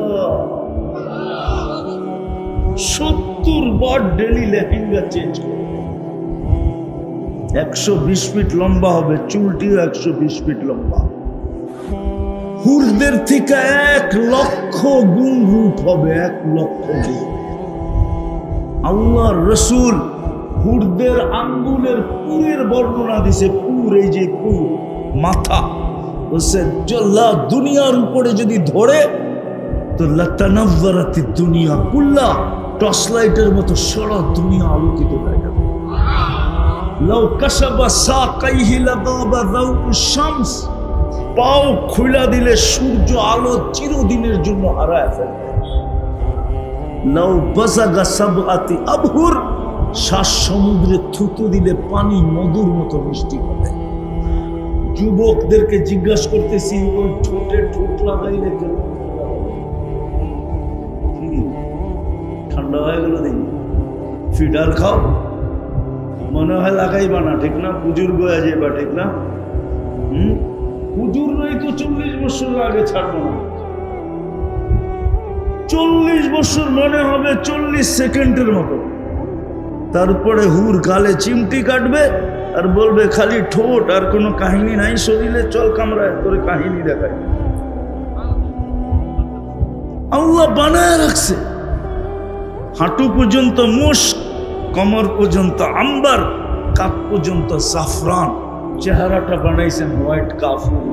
70 বার ডেলি লেহেঙ্গা চেঞ্জ করে। 120 ফিট লম্বা হবে, চুলটিও 120 ফিট লম্বা। হুরদের থেকে 1 লক্ষ গুণ রূপ হবে, 1 লক্ষ গুণ। আল্লাহর রাসূল হুরদের আঙ্গুলের পুরের বর্ণনা দিছে। পুর, এই যে পুর, মাথা, বলছে দুনিয়ার উপরে যদি ধরে তো লাতানাওয়ারাতিদ দুনিয়া কুল্লা, টর্চ লাইটের মতো সারা দুনিয়া আলোকিত হয়ে যাবে। লাউ কাশাবা সাকাইহি লাগাবা দাউস শামস, পাও খুলে দিলে সূর্য আলো চিরদিনের জন্য হারায় ফেলবে। লাউ বাসাগা সাবআতি আবহুর, 7 সমুদ্রে থুতু দিলে পানি মধুর মতো মিষ্টি হবে। যুবকদেরকে জিজ্ঞাসা করতেছি, ওই ঠোঁটে ঠোঁট লাগাইলে কেন ঠান্ডা হয়ে গেল? দেখি ফিডার খাও, মনে হয় লাগাইবা না, ঠিক না? বুজুর্গ হয়ে যাইবা, ঠিক না? বুজুর্গই তো 40 বছর আগে ছাড়বো না। 40 বছর মনে হবে 40 সেকেন্ডের মতো। তারপরে হুর গালে চিমটি কাটবে আর বলবে খালি ঠোঁট, আর কোনো কাহিনী নাই শরীরে, চল কামরায় করে কাহিনী দেখায়। আল্লাহ বানায় রাখছে, হাঁটু পর্যন্ত মুস্ক, কমর পর্যন্ত আম্বার, কাপ পর্যন্ত সাফরান। চেহারাটা বানাইছেন হোয়াইট কাফুর,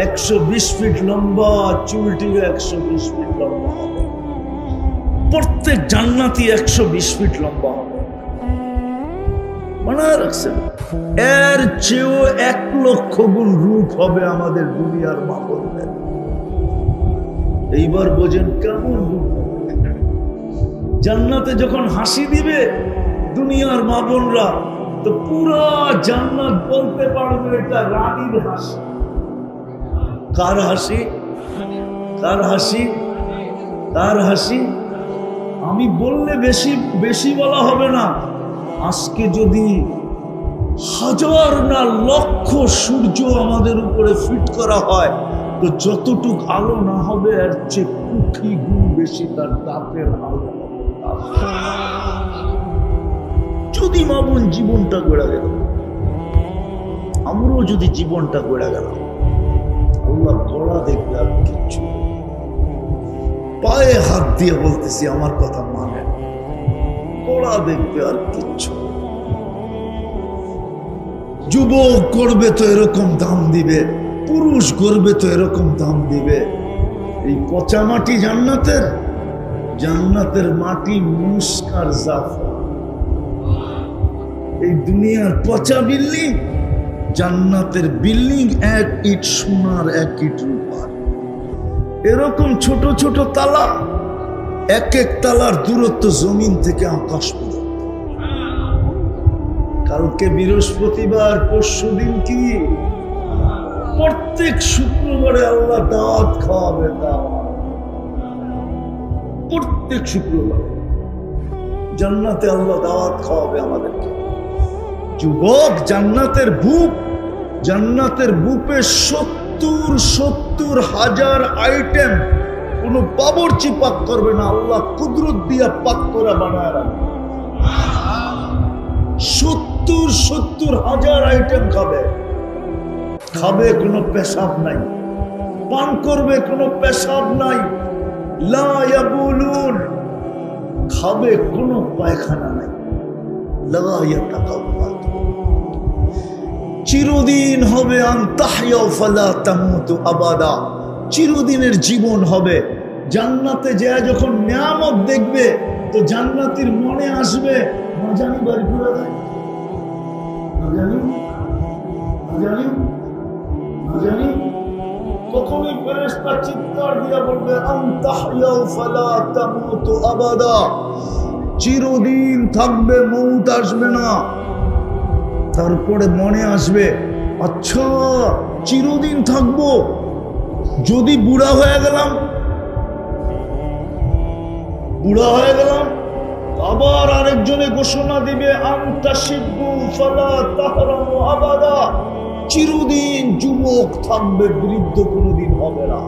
120 ফিট লম্বা, চুলটিও 120 ফিট লম্বা হবে। প্রত্যেক জান্নাতি 120 ফিট লম্বা হবে। বানায় রাখছেন। এর চেয়েও 1 লক্ষ গুণ রূপ হবে আমাদের দুনিয়ার মা বোনদের। এইবার বোঝেন কেমন রূপ হবে। জান্নাতে যখন হাসি দিবে দুনিয়ার মা বোনরা, তো পুরা জান্নাত বলতে পারবে এটা রানীর হাসি। কার হাসি? কার হাসি? কার হাসি? আমি বললে বেশি বেশি বলা হবে না। আজকে যদি 1000 না লক্ষ সূর্য আমাদের উপরে ফিট করা হয়, তো যতটুক আলো না হবে এর চেয়ে কোটি গুণ বেশি তার দাঁতের আলো হবে। যদি মা বোন জীবনটা গড়া গেল, আমরাও যদি জীবনটা গড়া গেল, আল্লাহ গড়া দেখবে আর কিচ্ছু। পায়ে হাত দিয়ে বলতেছি, আমার কথা মানে, গড়া দেখবে আর কিচ্ছু। যুবক করবে তো এরকম দাম দিবে, পুরুষ করবে তো এরকম দাম দিবে। এই পচা মাটি জান্নাতের, জান্নাতের মাটি মুস্কার জাফর। এই দুনিয়ার পচা বিল্ডিং, জান্নাতের বিল্ডিং 1 ইট সোনার 1 ইট রূপার। এরকম ছোট ছোট তালা, 1 তালার দূরত্ব জমিন থেকে আকাশ পর্যন্ত। কালকে বৃহস্পতিবার, পরশুদিন কি? প্রত্যেক শুক্রবারে আল্লাহ দাওয়াত খাওয়াবে। প্রত্যেক শুক্রবার জান্নাতে আল্লাহ দাওয়াত খাওয়াবে আমাদেরকে। যুবক, জান্নাতের বুক, জান্নাতের বুকে 70,000 আইটেম। কোন বাবুর্চি পাক করবে না, আল্লাহ কুদরত দিয়া পাক করে বানায় রাখবে। 70,000 আইটেম খাবে। খাবে, কোনো পেশাব নাই। পান করবে, কোনো পেশাব নাই। লা ইয়াবুলুন, খাবে, কোনো পায়খানা নাই। লা ইয়াতাকাব্বাল, চিরদিন হবে। আনতাহইয়া ফালা তামুতু আবাদা, চিরদিনের জীবন হবে। জান্নাতে যায় যখন নিয়ামত দেখবে, তো জান্নাতীর মনে আসবে, না জানি বাড়ি ঘুরে যায়, না জানি, না জানি, না জানি। তখনই ফেরেশতা চিৎকার দিয়া বলবে, আনতাহইয়া ফালা তামুতু আবাদা, চিরদিন থাকবে, মউত আসবে না। তারপরে মনে আসবে, আচ্ছা চিরদিন থাকবো, যদি বুড়া হয়ে গেলাম, বুড়া হয়ে গেলাম, আবার আরেকজনে ঘোষণা দিবে, আনতাশিবু ফালা তাহরামু আবাদা, চিরদিন যুবক থাকবে, বৃদ্ধ কোনোদিন হবে না।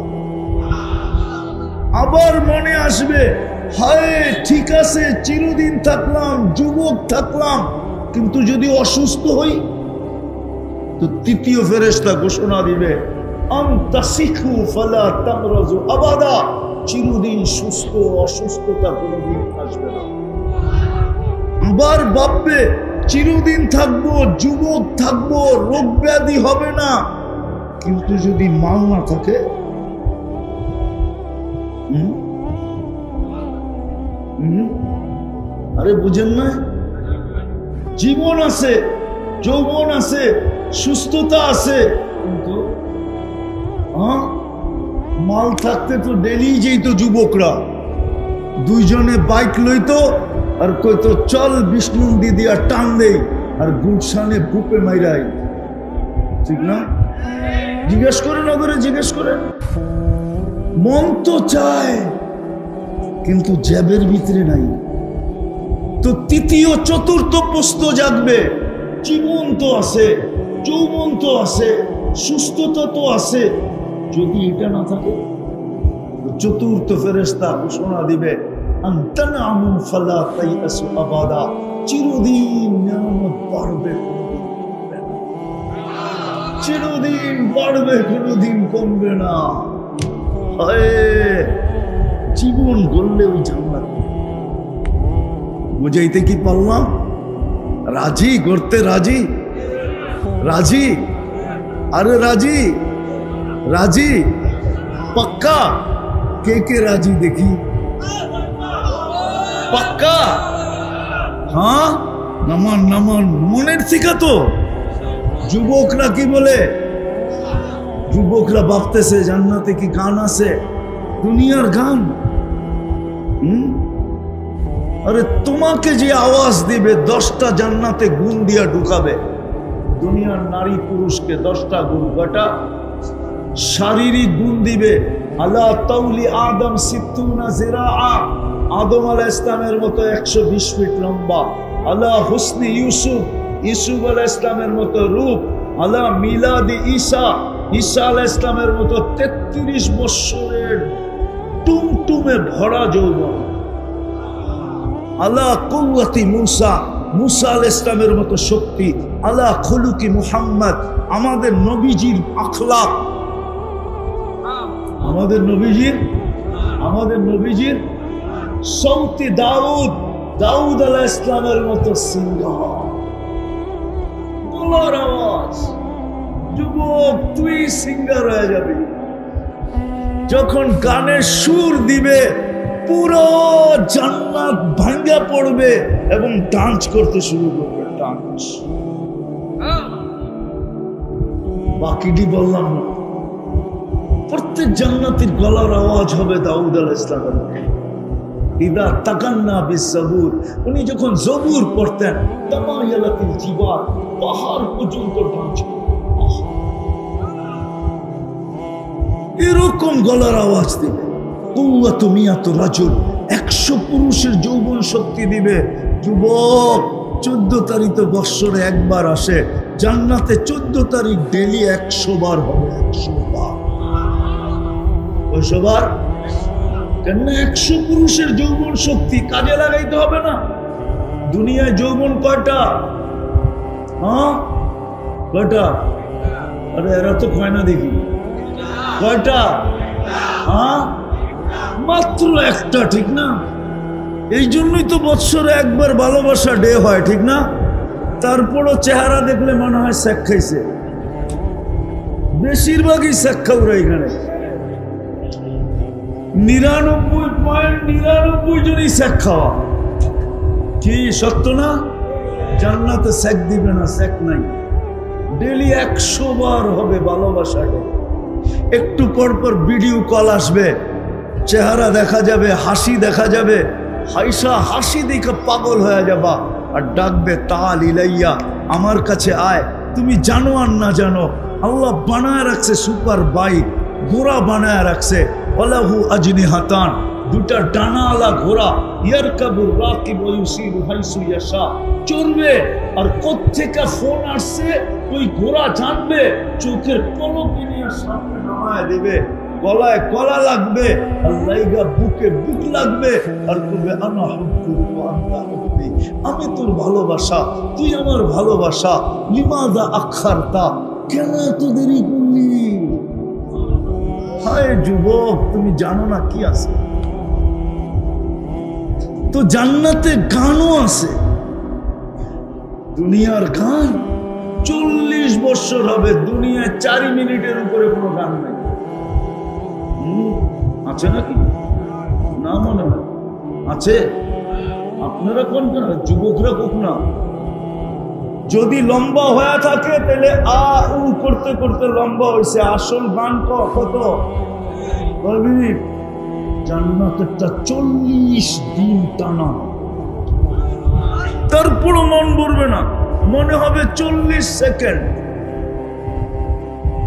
আবার মনে আসবে, হায় ঠিক আছে চিরদিন থাকলাম, যুবক থাকলাম, কিন্তু যদি অসুস্থ হই, তো তৃতীয় ফেরেশতা ঘোষণা দিবে, আনতাসিখু ফালা তামরাজু আবাদা, চিরদিন সুস্থ, অসুস্থতা কোনোদিন আসবে না। আবার ভাববে, চিরদিন থাকবো, যুবক থাকবো, রোগ ব্যাধি হবে না, কিন্তু যদি মাল না থাকে, আরে বুঝেন না? জীবন আছে, যৌবন আছে, সুস্থতা আছে, কিন্তু মাল থাকতে তো ডেলি যেত যুবকরা, 2 জনে বাইক লইতো আর কইতো চল বিষ্ণু দিদি আর টান দেই, আর গুলশানে বুপে মাইরাই। ঠিক না? জিজ্ঞেস করেন, ওদের জিজ্ঞেস করেন। মন তো চায়, কিন্তু জ্যাবের ভিতরে নাই। তো তৃতীয় চতুর্থ প্রশ্ন জাগবে, জীবন তো আছে, যৌবন তো আছে, সুস্থতা তো আছে, যদি এটা না থাকে, চতুর্থ ফেরেশতা ঘোষণা দিবে, আনতানামু ফালা তাইয়াসু আবাদা, চিরদিন নিয়ামত বাড়বে, চিরদিন বাড়বে, কোনোদিন কমবে না। জীবন গড়লে ওই জান্নাত। বুঝাইতে কি পারলাম? রাজি? গড়তে রাজি? রাজি? আরে রাজি? রাজি? পাক্কা? কে কে রাজি দেখি? পাক্কা? হ্যাঁ, নামান নামান, মনের থেকে তো। যুবকরা কি বলে? যুবকরা ভাবতেছে জান্নাতে কি গান আছে? দুনিয়ার গান। আরে তোমাকে যে আওয়াজ দিবে 10টা জান্নাতে গুণ দিয়া ঢুকাবে। দুনিয়ার নারী পুরুষকে 10টা গুণ, কয়টা? শারীরিক গুণ দিবে। আলা তাউলি আদম সিত্তুনা জিরাআ, আদম আলাইহিস সালামের মতো 120 ফিট লম্বা। আলা হুসনি ইউসুফ, ইউসুফ আলাইহিস সালামের মতো রূপ। আলা মিলাদি ঈসা, ঈসা আলাইহিস সালামের মতো 33 বছরের টুমটুমে ভরা যৌবন। আলা কুওয়াতি মুসা, মুসা আলাইহিস সালামের মতো শক্তি। আলা খুলুকি মুহাম্মদ, আমাদের নবীজির আখলাক, আমাদের নবীজির সৌতি দাউদ, দাউদ আলাইহিস সালামের মতো সিঙ্গার গলার আওয়াজ। যুবক তুই সিঙ্গার হয়ে যাবি। যখন গানের সুর দিবে পুরো জান্নাত ভাঙ্গা পড়বে এবং ডান্স করতে শুরু করবে। ডান্স বাকিটি বললাম না। প্রত্যেক জান্নাতের গলার আওয়াজ হবে দাউদ আলাইহিস সালামের। ইদা তাকান্না বিসবুর, উনি যখন জবুর পড়তেন তামায়ালাতিল জিবাল, পাহাড় পর্যন্ত ডান্স করতেন। এরকম গলার আওয়াজ দিবে। কুওয়াতু মিয়াতু রাজুল, 100 পুরুষের যৌবন শক্তি দিবে। যুবক 14 তারিখ তো বৎসরে একবার আসে, জান্নাতে 14 তারিখ ডেলি 100 বার হবে। 100 বার। 100 বার কেন? 100 পুরুষের যৌবন শক্তি কাজে লাগাইতে হবে না? দুনিয়ায় যৌবন কয়টা? কয়টা? আরে এরা তো কয় না দেখি। কয়টা? মাত্র একটা, ঠিক না? এই জন্যই তো বৎসরে একবার ভালোবাসা ডে হয়, ঠিক না? তারপরও চেহারা দেখলে মনে হয় শেখ খাইছে। বেশিরভাগই শেখ খাওয়া এখানে। 99.99 জনই শেখ খাওয়া। কি সত্য না? জান্নাতে শেখ দিবে না, শেখ নাই। ডেলি 100 বার হবে ভালোবাসা ডে। একটু পর পর ভিডিও কল আসবে, চেহারা দেখা যাবে, হাসি দেখা যাবে। হাসি দেখে পাগল হয়ে যাবা। আর ডাকবে তাল ইলাইয়া, আমার কাছে আয়। তুমি জানো আর না জানো, আল্লাহ বানায় রাখছে সুপার বাইক, ঘোড়া বানায় রাখছে। ওয়ালাহু আজনিহাতান, 2টা ডানাওয়ালা ঘোড়া। ইয়ারকাবুর রাকিব ওয়া ইউসিরু হাইসু ইয়াশা, চলবে। আর কোত্থেকে ফোন আসছে ওই ঘোড়া জানবে, চোখের পলকে নিয়ে সামনে নামায় দেবে। গলায় গলা লাগবে, আল্লাহইগা বুকে বুক লাগবে। আর বলবে আনা হুব্বুকা ওয়া আনতা হুব্বি, আমি তোর ভালোবাসা, তুই আমার ভালোবাসা। লিমাযা আখারতা, কেন এত দেরি করলি? হায় যুবক, তুমি জানো না কি আছে? তো জান্নাতে গানও আছে। দুনিয়ার গান 40 বছর হবে, দুনিয়ায় 4 মিনিটের উপরে কোনো গান নাই। আছে নাকি? না মনে হয় আছে। আপনারা কোন গান? যুবকরা কোক না। যদি লম্বা হয়ে থাকে তাহলে আ উ করতে করতে লম্বা হয়েছে। আসল গান কত? জান্নাতেরটা 40 দিন টানা। তারপরও মন ভরবে না, মনে হবে 40 সেকেন্ড।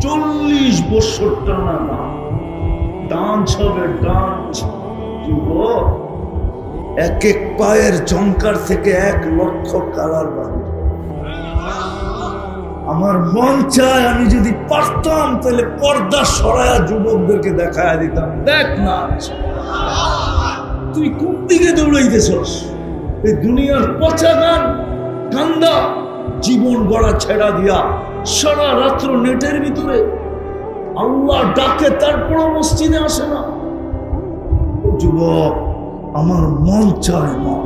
40 বছর টানা না ডান্স হবে, ডান্স। যুবক, এক এক পায়ের ঝংকার থেকে 1 লক্ষ কালার বাঁধে। আমার মন চায় আমি যদি পারতাম তাহলে পর্দা সরায়া যুবকদেরকে দেখায় দিতাম, দেখ না তুই কোন দিকে দৌড়াইতেছস। এই দুনিয়ার পচা গান কান্দা জীবন গড়া ছেড়া দিয়া সারা রাত্র নেটের ভিতরে আল্লাহ ডাকে, তারপরও মসজিদে আসে না। যুবক, আমার মন চায়, মন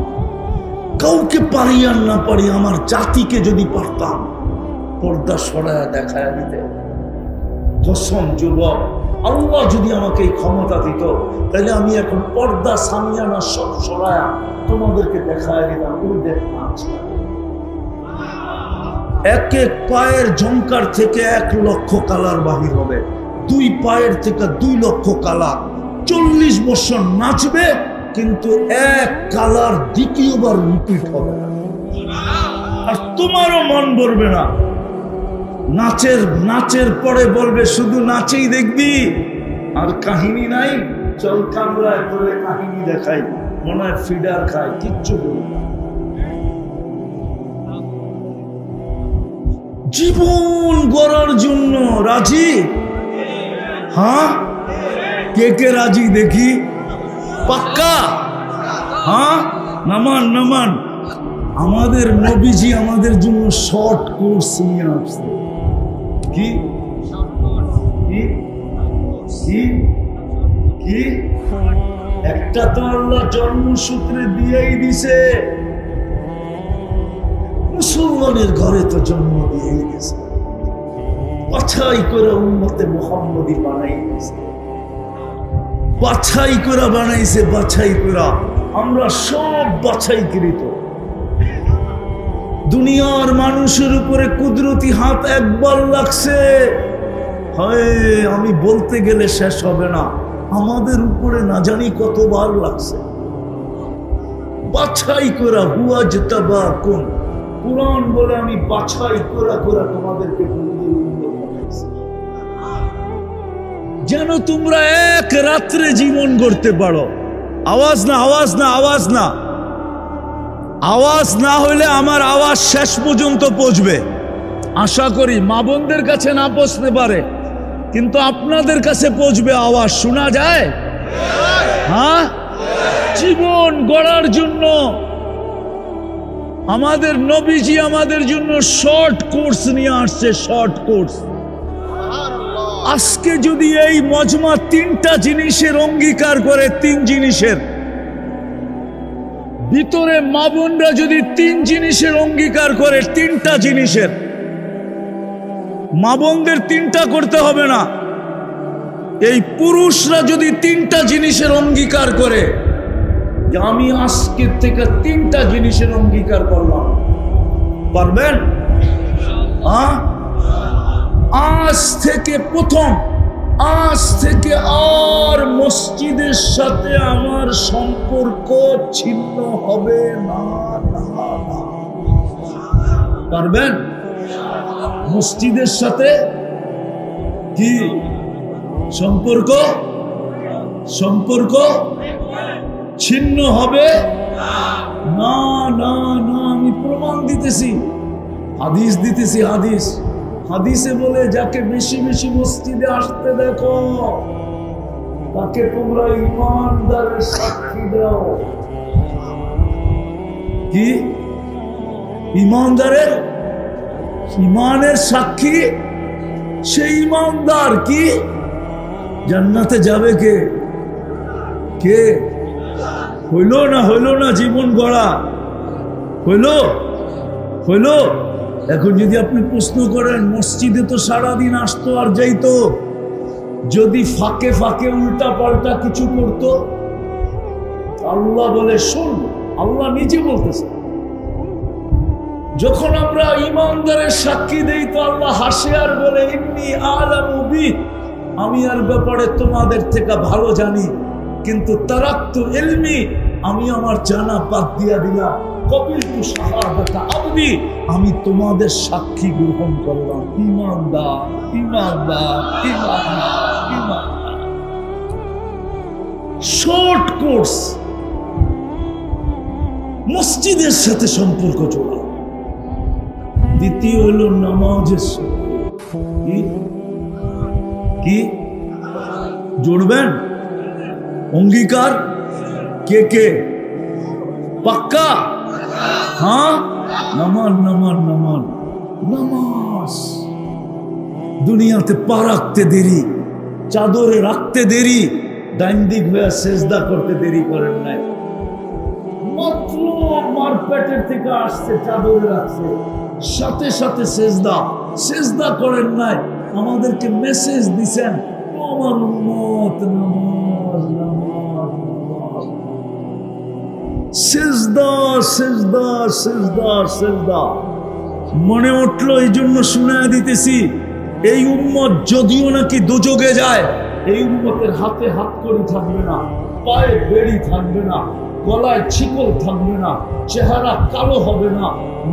কাউকে পারি আর না পারি, আমার জাতিকে যদি পারতাম পর্দা সরায়া দেখায় দিতে। কসম যুবক, আল্লাহ যদি আমাকে এই ক্ষমতা দিত তাহলে আমি এখন পর্দা সামিয়ানা সব সরায়া তোমাদেরকে দেখায় দিতাম। ওই দেখ নাচ, এক এক পায়ের ঝংকার থেকে 1 লক্ষ কালার বাহির হবে, 2 পায়ের থেকে 2 লক্ষ কালার। 40 বছর নাচবে, কিন্তু 1 কালার দ্বিতীয়বার রিপিট হবে না। আর তোমারও মন ভরবে না। নাচের পরে বলবে শুধু নাচেই দেখবি, আর কাহিনী নাই। চল কামরায় করে কাহিনী দেখাই, মনে হয় ফিডার খায়, কিচ্ছু বলবে না। জীবন গড়ার জন্য রাজি? হ্যাঁ, কে কে রাজি দেখি? পাক্কা? হ্যাঁ, নামান। আমাদের নবীজি আমাদের জন্য শর্ট কোর্স নিয়ে আসছে। কি একটা তো আল্লাহ জন্মসূত্রে দিয়েই দিছে, মুসলমানের ঘরে তো জন্ম দিয়েই দিছে, বাছাই করে উম্মতে মুহাম্মদী বানাই দিছে, বাছাই করে বানাইছে, বাছাই করে। আমরা সব বাছাইকৃত। দুনিয়ার মানুষের উপরে কুদরতি হাত একবার লাগছে, হয় আমি বলতে গেলে শেষ হবে না। আমাদের উপরে না জানি কতবার লাগছে, বাছাই করা। হুয়া জিতাবাকুম, কুরআন বলে আমি বাছাই করা তোমাদেরকে যেন তোমরা এক রাত্রে জীবন গড়তে পারো। আওয়াজ না হইলে আমার আওয়াজ শেষ পর্যন্ত পৌঁছবে। আশা করি মা বোনদের কাছে না পৌঁছতে পারে, কিন্তু আপনাদের কাছে পৌঁছবে। আওয়াজ শোনা যায়? হ্যাঁ, জীবন গড়ার জন্য আমাদের নবীজি আমাদের জন্য শর্ট কোর্স নিয়ে আসছে, শর্ট কোর্স। আজকে যদি এই মজমা 3টা জিনিসের অঙ্গীকার করে, 3 জিনিসের ভিতরে মা বোনরা যদি 3 জিনিসের অঙ্গীকার করে, 3টা জিনিসের, মা বোনদের 3টা করতে হবে না, এই পুরুষরা যদি 3টা জিনিসের অঙ্গীকার করে যে আমি আজকে থেকে 3টা জিনিসের অঙ্গীকার করলাম, পারবেন? আজ থেকে আজ থেকে আর মসজিদের সাথে আমার সম্পর্ক ছিন্ন হবে না। পারবেন? মসজিদের সাথে কি সম্পর্ক ছিন্ন হবে না। আমি প্রমাণ দিতেছি, হাদিস দিতেছি। হাদিসে বলে যাকে বেশি বেশি মসজিদে আসতে দেখো তাকে তোমরা ইমানদারের সাক্ষী দাও। কি ইমানের সাক্ষী? সেই ইমানদার কি জান্নাতে যাবে? কে হইল না জীবন গড়া হইল। এখন যদি আপনি প্রশ্ন করেন মসজিদে তো সারাদিন আসতো আর যাইতো, যদি ফাঁকে ফাঁকে উল্টা পাল্টা কিছু করতো, আল্লাহ বলে শোন, আল্লাহ নিজে বলতেছে, যখন আমরা ইমানদারের সাক্ষী দেই তো আল্লাহ হাসে আর বলে ইন্নী আ'লামু বি, আমি আর ব্যাপারে তোমাদের থেকে ভালো জানি, কিন্তু তারাক্তু ইলমি, আমি আমার জানা বাদ দিয়া দিলাম। কবিলতু শাহাদাতা আবদি, আমি তোমাদের সাক্ষী গ্রহণ করলাম। ইমানদার। শর্ট কোর্স, মসজিদের সাথে সম্পর্ক জোড়া। দ্বিতীয় হলো নামাজের সাথে। কি জুড়বেন? অঙ্গীকার কে পাক্কা? হ্যাঁ, নামাজ। দুনিয়াতে পা রাখতে দেরি, চাদরে রাখতে দেরি, ডাইন দিক হয়ে সেজদা করতে দেরি করেন নাই। মাত্র মারপেটের থেকে আসছে, চাদরে রাখছে, সাথে সাথে সেজদা করেন নাই। আমাদেরকে মেসেজ দিছেন, আমার উম্মত নামাজ। সেজদা। মনে উঠলো, এই জন্য শুনায়া দিতেছি, এই উম্মত যদিও নাকি দোজগে যায়, এই উম্মতের হাতে হাত কড়ি থাকবে না, পায়ে বেড়ি থাকবে না, গলায় ছিকল থাকবে না, চেহারা কালো হবে না।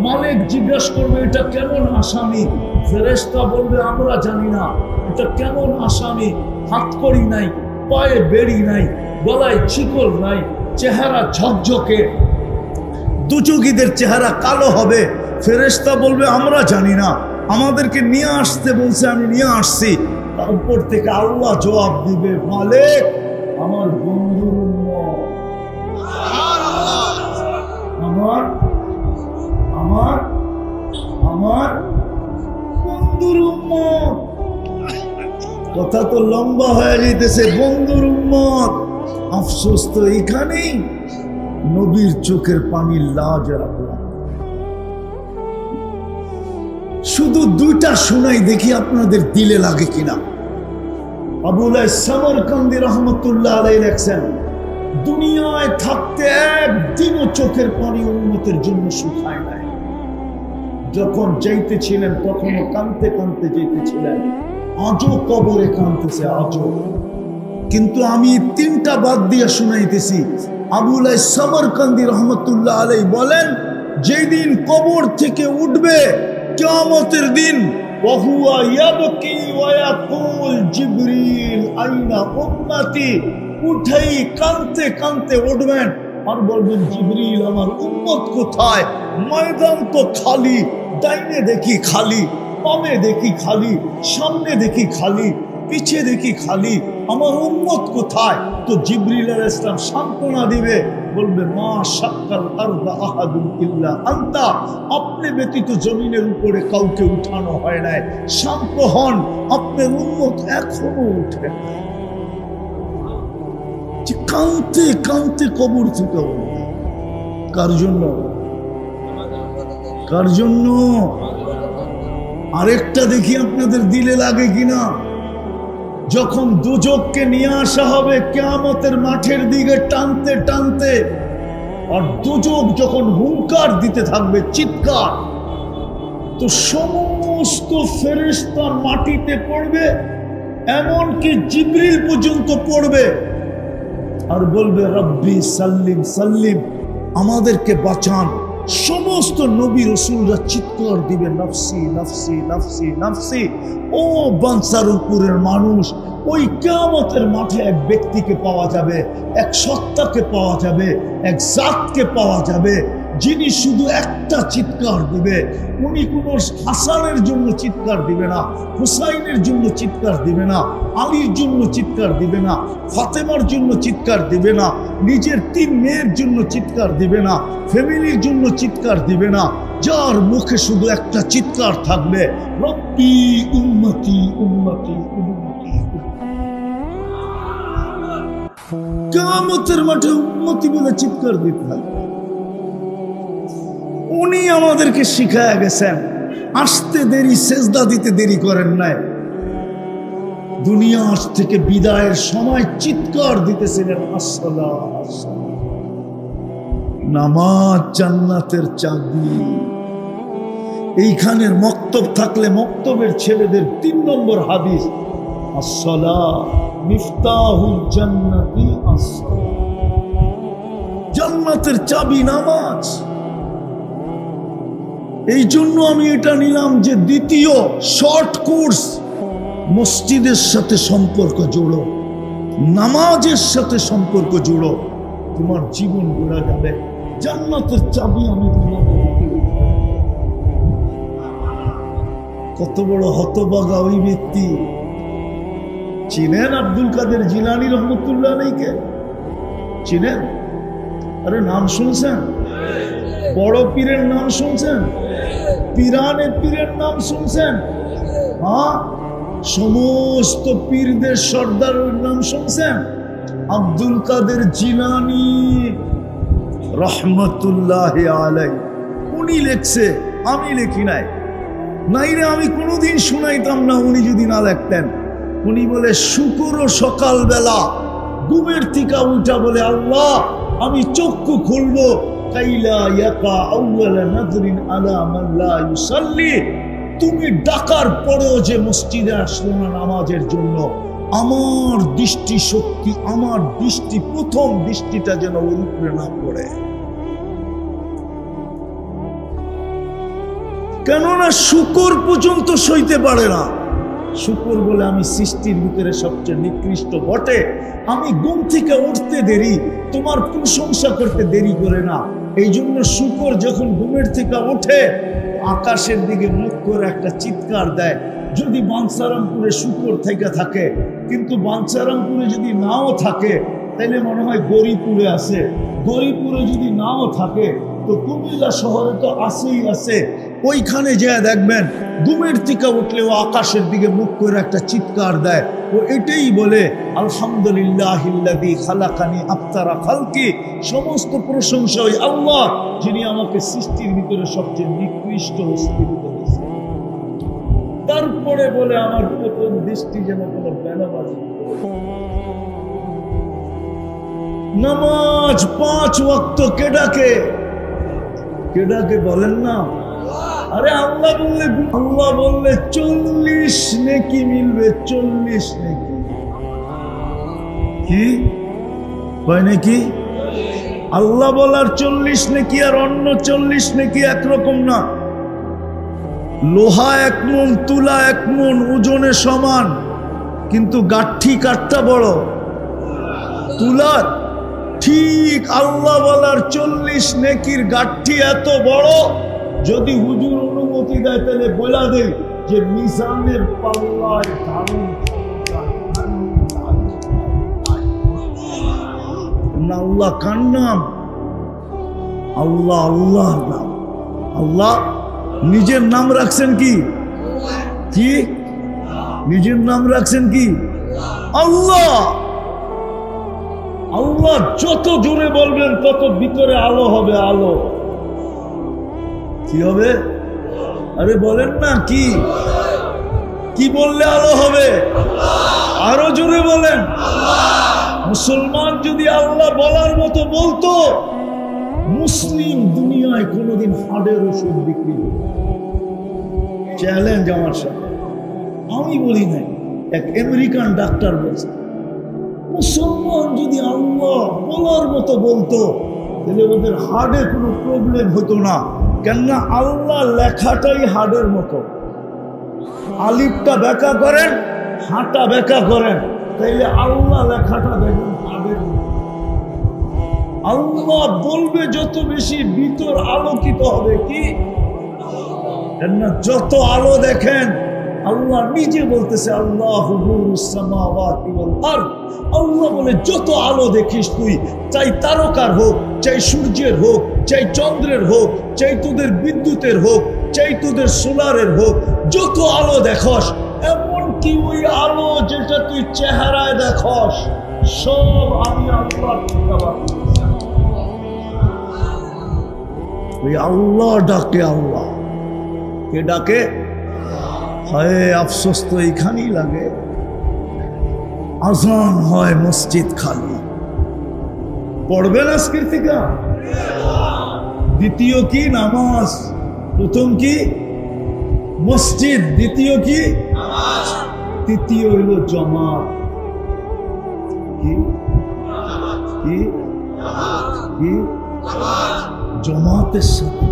মালিক জিজ্ঞাসা করবে এটা কেমন আসামি, ফেরেশতা বলবে আমরা জানি না এটা কেমন আসামি, হাত কড়ি নাই, পায়ে বেড়ি নাই, গলায় ছিকল নাই, চেহারা ঝকঝকে, দুচুকিদের চেহারা কালো হবে। ফেরেশতা বলবে আমরা জানি না, আমাদেরকে নিয়ে আসতে বলছে, আমি নিয়ে আসছি। তার উপর থেকে আল্লাহ জবাব দিবে, মালিক আমার বন্ধুর উম্মত, আমার আমার আমার বন্ধুর উম্মত। কথা তো লম্বা হয়ে যেতেছে, বন্ধুর উম্মত। আফসোস তো এখানেই, নবীর চোখের পানি লাজ রাখলাম। শুধু দুইটা শোনাই, দেখি আপনাদের দিলে লাগে কিনা। আবুল সামরকান্দি রহমতুল্লাহ আলাইহি লেখছেন, দুনিয়ায় থাকতে একদিনও চোখের পানি উম্মতের জন্য শুকায় নাই। যখন যাইতেছিলেন তখনও কাঁদতে কাঁদতে যাইতেছিলেন, আজও কবরে কাঁদতেছে আজও। কিন্তু আমি তিনটা বাদ দিয়ে শুনাইতেছি। আবুল সামরকান্দি রহমতুল্লাহ আলাইহি বলেন, যেদিন কবর থেকে উঠবে কিয়ামতের দিন, ওয়াহুয়া ইয়াবকি ওয়া ইয়াকুল জিবরিল আইনা উম্মতি, উঠেই কাঁদতে কাঁদতে উঠবেন আর বলবেন জিবরিল আমার উম্মত কোথায়? ময়দান তো খালি, ডাইনে দেখি খালি, বামে দেখি খালি, সামনে দেখি খালি, পিছে দেখি খালি, আমার উম্মত কোথায়? তো জিবরিল আলাইহিস সালাম সান্ত্বনা দিবে, বলবে মা শাক্কাল আরদা আহাদুন ইল্লা আনতা, আপনি ব্যতীত জমিনের উপরে কাউকে উঠানো হয় নাই, শান্ত হন, আপনার উম্মত এখনো উঠে। কাঁদতে কাঁদতে কবর থেকে উঠবে। কার জন্য? কার জন্য? আরেকটা দেখি আপনাদের দিলে লাগে কিনা। যখন দুজককে নিয়ে আসা হবে কিয়ামতের মাঠের দিকে টানতে টানতে, আর দুজক যখন হুঙ্কার দিতে থাকবে, চিৎকার, তো সমস্ত ফেরেশতা মাটিতে পড়বে, এমনকি জিবরিল পর্যন্ত পড়বে আর বলবে রব্বি সাল্লিম সাল্লিম, আমাদেরকে বাঁচান। সমস্ত নবী রাসূলরা চিৎকার দিবে নফসি নফসি নফসি নফসি। ও বানসারপুরের মানুষ, ওই কিয়ামতের মাঠে এক ব্যক্তিকে পাওয়া যাবে, এক সত্তাকে পাওয়া যাবে, এক জাতকে পাওয়া যাবে, যিনি শুধু একটা চিৎকার দিবে। উনি কোনো হাসানের জন্য চিৎকার দিবে না, হুসাইনের জন্য চিৎকার দিবে না, আলীর জন্য চিৎকার দিবে না, ফাতেমার জন্য চিৎকার দিবে না, নিজের 3 মেয়ের জন্য চিৎকার দিবে না, ফ্যামিলির জন্য চিৎকার দিবে না। যার মুখে শুধু একটা চিৎকার থাকবে, রব্বি উম্মতি উম্মতি উম্মতি। কিয়ামতের মাঠে উম্মতি বলে চিৎকার দিতে থাকবে। উনি আমাদেরকে শিখায়া গেছেন, আসতে দেরি, সেজদা দিতে দেরি করেন নাই। দুনিয়া আজ থেকে বিদায়ের সময় চিৎকার দিতেছিলেন, আসসালাম আসসালাম। নামাজ জান্নাতের চাবি। এইখানের মক্তব থাকলে মক্তবের ছেলেদের 3 নম্বর হাদিস, আসসালাম মিফতাহুল জান্নাতি, আসসালাম, জান্নাতের চাবি নামাজ। এই জন্য আমি এটা নিলাম যে দ্বিতীয় শর্ট কোর্স, মসজিদের সাথে সম্পর্ক জোড়ো, নামাজের সাথে সম্পর্ক জোড়ো, তোমার জীবন গড়া যাবে। জান্নাতের চাবি আমি দিলাম। কত বড় হতভাগা ওই ব্যক্তি। চিনেন আব্দুল কাদের জিলানী রহমতুল্লাহ আলাইহিকে? চিনেন? আরে নাম শুনছেন? বড় পীরের নাম শুনছেন? পীরানে পীরের নাম শুনছেন? হ্যাঁ, সমস্ত পীরদের সর্দারের নাম শুনছেন? আব্দুল কাদের জিলানী রহমতুল্লাহ আলাইহি, উনি লেখছে, আমি লিখি নাই। নাইরে আমি কোনোদিন শুনাইতাম না উনি যদি না লিখতেন। উনি বলে শুক্র সকালবেলা ঘুমের থেকে উঠা বলে, আল্লাহ আমি চক্ষু খুলবো, কাইলা ইয়াকা আউয়ালা নাযরিন আলা মান লা ইউসাল্লি, তুমি ডাকার পরেও যে মসজিদে আসলো না নামাজের জন্য, আমার দৃষ্টি শক্তি, আমার দৃষ্টি, প্রথম দৃষ্টিটা যেন ওর উপরে না পড়ে। কেননা শুকর পর্যন্ত সইতে পারে না। শুকর বলে আমি সৃষ্টির ভিতরে সবচেয়ে নিকৃষ্ট বটে, আমি ঘুম থেকে উঠতে দেরি, তোমার প্রশংসা করতে দেরি করে না। এই জন্য শুকর যখন ঘুমের থেকে ওঠে আকাশের দিকে মুখ করে একটা চিৎকার দেয়। যদি বাঞ্ছারামপুরে শুকর থেকে থাকে, কিন্তু বাঞ্ছারামপুরে যদি নাও থাকে তাহলে মনে হয় গরিপুরে আছে, গরিপুরে যদি নাও থাকে তো কুমিল্লা শহরে তো আছেই আছে। ওইখানে যা দেখবেন ঘুমের থেকে উঠলেও আকাশের দিকে মুখ করে একটা চিৎকার দেয়। ও এটাই বলে আলহামদুলিল্লাহিল্লাযী খালাকানি আফতারা খালকি, সমস্ত প্রশংসা ওই আল্লাহ যিনি আমাকে সৃষ্টির ভিতরে সবচেয়ে নিকৃষ্ট অস্তিত্ব দিয়েছেন। তারপরে বলে আমার প্রথম দৃষ্টি যেন কোনো বেনামাজি। নামাজ 5 ওয়াক্ত কে ডাকে? কে ডাকে বলেন না? আরে আল্লাহ বললে 40 নেকি মিলবে, 40 নেকি। কি কয় নাকি? আল্লাহ বলার 40 নেকি আর অন্য 40 নেকি একরকম না। লোহা 1 মণ, তুলা 1 মণ ওজনে সমান, কিন্তু গাঠি কাঠটা বড় তুলার। ঠিক আল্লাহ বলার 40 নেকির গাঠি এত বড়, যদি হুজুর অনুমতি দেয় তাহলে বলা দেয় যে মিজানের পাল্লায় ধারণ না। আল্লাহ কার নাম? আল্লাহ আল্লাহর নাম। আল্লাহ নিজের নাম রাখছেন কি? কি নিজের নাম রাখছেন কি? আল্লাহ। আল্লাহ যত জোরে বলবেন তত ভিতরে আলো হবে। আলো কি হবে? আরে বলেন না, কি কি বললে আলো হবে? আরো জোরে বলেন। মুসলমান যদি আল্লাহ বলার মতো বলতো, মুসলিম দুনিয়ায় কোনোদিন হাড়ের ওষুধ বিক্রি করবে। চ্যালেঞ্জ আমার সাথে, আমি বলি নাই, এক আমেরিকান ডাক্তার বলছে, মুসলমান যদি আল্লাহ বলার মতো বলতো তাহলে ওদের হার্টে কোনো প্রবলেম হতো না। কেননা আল্লাহ লেখাটাই হার্টের মতো। আলিফটা ব্যাখ্যা করেন, হাঁটা ব্যাখ্যা করেন, তাইলে আল্লাহ লেখাটা দেখুন হার্টের মতো। আল্লাহ বলবে যত বেশি ভিতর আলোকিত হবে। কি কেননা যত আলো দেখেন, আল্লাহ নিজে বলতেছে আল্লাহু নূরুস সামাওয়াতি ওয়াল আরদ। আল্লাহ বলে যত আলো দেখিস তুই, চাই তারকার হোক, চাই সূর্যের হোক, চাই চন্দ্রের হোক, চাই তোদের বিদ্যুতের হোক, চাই তোদের সোলারের হোক, যত আলো দেখস, এমনকি ওই আলো যেটা তুই চেহারায় দেখস, সব আমি আল্লাহ ঠিকানা। ওই আল্লাহ ডাকে। আল্লাহ কে ডাকে? হায় আফসোস তো এইখানেই লাগে, আজান হয় মসজিদ খালি। পড়বেন আজকের থেকে? দ্বিতীয় কি? নামাজ। প্রথম কি? মসজিদ। দ্বিতীয় কি? তৃতীয় হইল জামাত। কি কি কি? জামাতের সাথে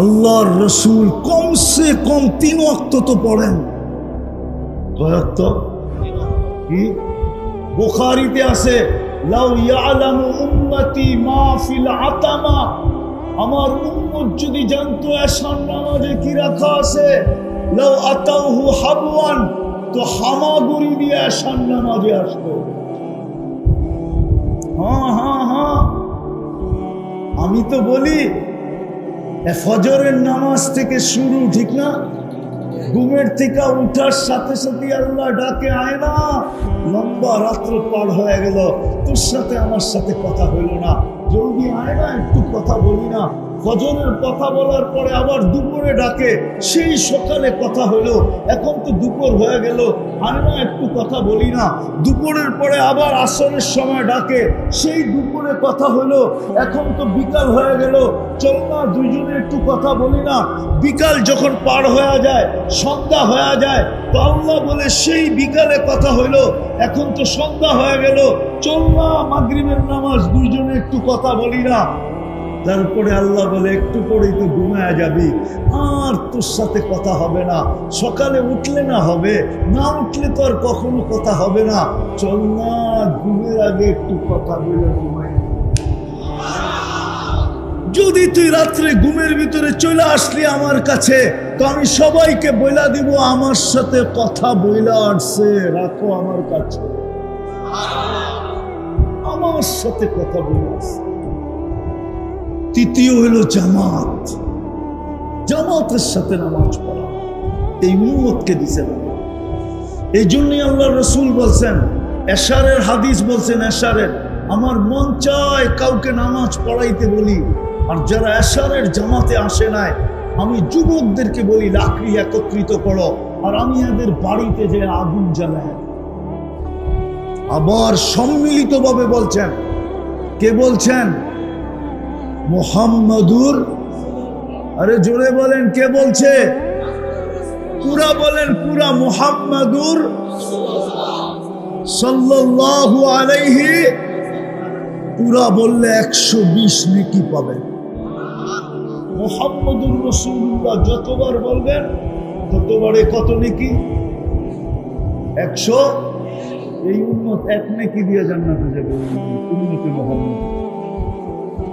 আল্লাহর রসুল কমসে কম 3 ওয়াক্ত তো পড়েন। কয় ওয়াক্ত? কি বুখারীতে আছে, লাউ ইয়ালামু উম্মতি মা ফিল আতামা, আমার উম্মত যদি জানতো এশার নামাজে কি রাখা আছে, লাউ আতাউহু হাবওয়ান, তো হামাগুড়ি দিয়ে এশার নামাজে আসতো। হ্যাঁ হ্যাঁ হ্যাঁ, আমি তো বলি ফজরের নামাজ থেকে শুরু, ঠিক না? ঘুমের থেকে উঠার সাথে সাথে আল্লাহ ডাকে, আয় না, লম্বা রাত্র পার হয়ে গেল, তোর সাথে আমার সাথে কথা হইল না, জলদি আয় না, একটু কথা বলি না। ফজরের কথা বলার পরে আবার দুপুরে ডাকে, সেই সকালে কথা হলো, এখন তো দুপুর হয়ে গেল, আমি না একটু কথা বলি না। দুপুরের পরে আবার আসরের সময় ডাকে, সেই দুপুরে কথা হলো, এখন তো বিকাল হয়ে গেল, চল না দুইজনে একটু কথা বলি না। বিকাল যখন পার হয়ে যায়, সন্ধ্যা হয়ে যায়, তো আল্লাহ বলে সেই বিকালে কথা হলো, এখন তো সন্ধ্যা হয়ে গেল, চল না মাগরিবের নামাজ দুইজনে একটু কথা বলি না। তারপরে আল্লাহ বলে একটু পরেই তো ঘুমায় যাবি, আর তোর সাথে কথা হবে না, সকালে উঠলে না হবে, না উঠলে তো আর কখনো কথা হবে না, চল না ঘুমের আগে একটু কথা বলে ঘুমাই। যদি তুই রাত্রে ঘুমের ভিতরে চলে আসলি আমার কাছে, তো আমি সবাইকে বইলা দিব আমার সাথে কথা বইলা আসছে, রাখো আমার কাছে, আমার সাথে কথা বলে আসছে। তৃতীয় হলো জামাত, জামাতের সাথে নামাজ পড়া, এই উম্মতকে দিছে না। এই জন্যই আল্লাহ রসুল বলছেন, এশারের হাদিস বলছেন, এশারের আমার মন চায় কাউকে নামাজ পড়াইতে বলি, আর যারা এশারের জামাতে আসে নাই, আমি যুবকদেরকে বলি লাকড়ি একত্রিত করো, আর আমি এদের বাড়িতে যে আগুন জ্বালাই। আবার সম্মিলিতভাবে বলছেন, কে বলছেন? মুহাম্মাদুর, আরে জোরে বলেন, কে বলছে? পুরা বলেন, পুরা মুহাম্মাদুর সাল্লাল্লাহু আলাইহি, পুরা বললে 120 নেকি পাবেন। মুহাম্মাদুর রাসূলুল্লাহ যতবার বলবেন ততবারে কত নেকি? 100। এই উম্মত এক নেকি দিয়ে জান্নাতে যাবে। উম্মতে মুহাম্মদ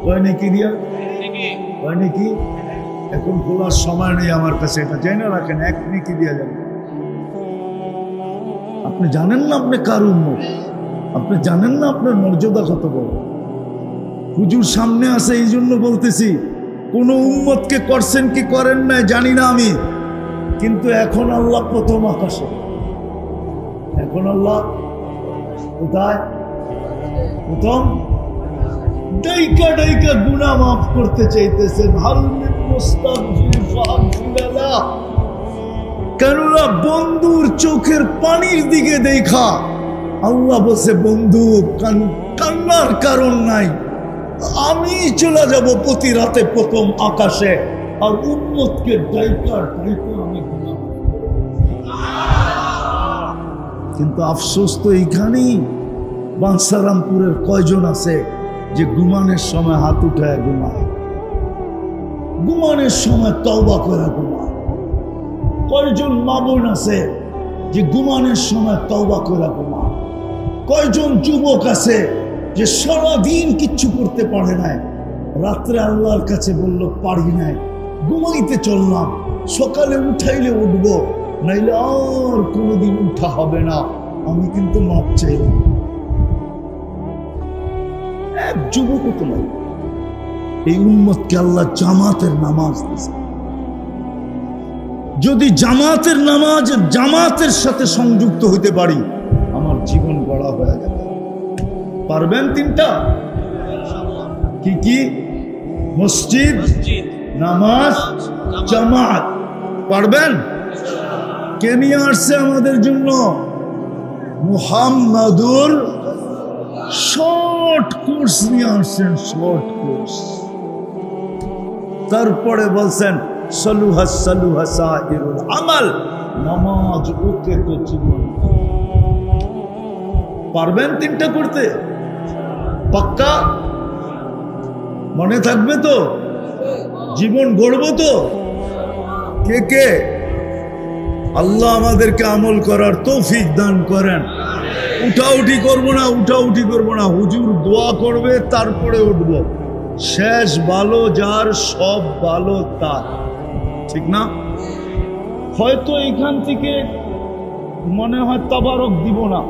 কয় নেকি দিয়া? কয় নেকি? এখন বলার সময় নেই আমার কাছে, এটা জেনে রাখেন, এক নেকি দিয়া যাবে। আপনি জানেন না আপনি কার উম্মত, আপনি জানেন না আপনার মর্যাদা কত বড়। হুজুর সামনে আছে এই জন্য বলতেছি, কোন উম্মতকে করছেন কি করেন নাই জানি না আমি, কিন্তু এখন আল্লাহ প্রথম আকাশে। এখন আল্লাহ কোথায়? প্রথম। ডাইকা ডাইকা গুনাহ মাফ করতে চাইতেছেন, হাল মিন মুস্তাগফির ফাগফির লাহ। কেননা বন্ধুর চোখের পানির দিকে দেখা আল্লাহ বলছে, বন্ধু কান্নার কারণ নাই, আমি চলে যাব প্রতি রাতে প্রথম আকাশে, আর উম্মতকে ডাইকা ডাইকা আমি গুনাহ। কিন্তু আফসোস তো এইখানেই, বাঞ্ছারামপুরের কয়জন আছে যে ঘুমানোর সময় হাত উঠায় ঘুমায়, ঘুমানোর সময় তওবা করে ঘুমায়? কয়জন মা বোন আছে যে ঘুমানোর সময় তওবা করে ঘুমায়? কয়জন যুবক আছে যে সারাদিন কিচ্ছু করতে পারে নাই, রাত্রে আল্লাহর কাছে বলল পারি নাই, ঘুমাইতে চললাম, সকালে উঠাইলে উঠবো, নাইলে আর কোনোদিন উঠা হবে না, আমি কিন্তু মাপ চাইলাম। এক যুবকও তো নাই। এই উম্মতকে আল্লাহ জামাতের নামাজ দিয়েছে। যদি জামাতের নামাজ জামাতের সাথে সংযুক্ত হইতে পারি, আমার জীবন গড়া হয়ে যাবে। পারবেন? তিনটা কি কি? মসজিদ, নামাজ, জামাত। পারবেন? কে নিয়ে আসছে আমাদের জন্য? মুহাম্মাদুর শর্ট কোর্স নিয়ে আসছেন, শর্ট কোর্স। তারপরে বলছেন সালুহা সালুহা সাইরুল আমাল, নামাজ ওকে তো জীবন। পারবেন তিনটা করতে? পাক্কা? মনে থাকবে তো? জীবন গড়বো তো? কে কে? আল্লাহ আমাদেরকে আমল করার তৌফিক দান করেন। উঠাউঠি করবো না, উঠাউঠি করবো না, হুজুর দোয়া করবে তারপরে উঠব। শেষ ভালো যার, সব ভালো তার, ঠিক না? হয়তো এখান থেকে মনে হয় তাবারক দিব না,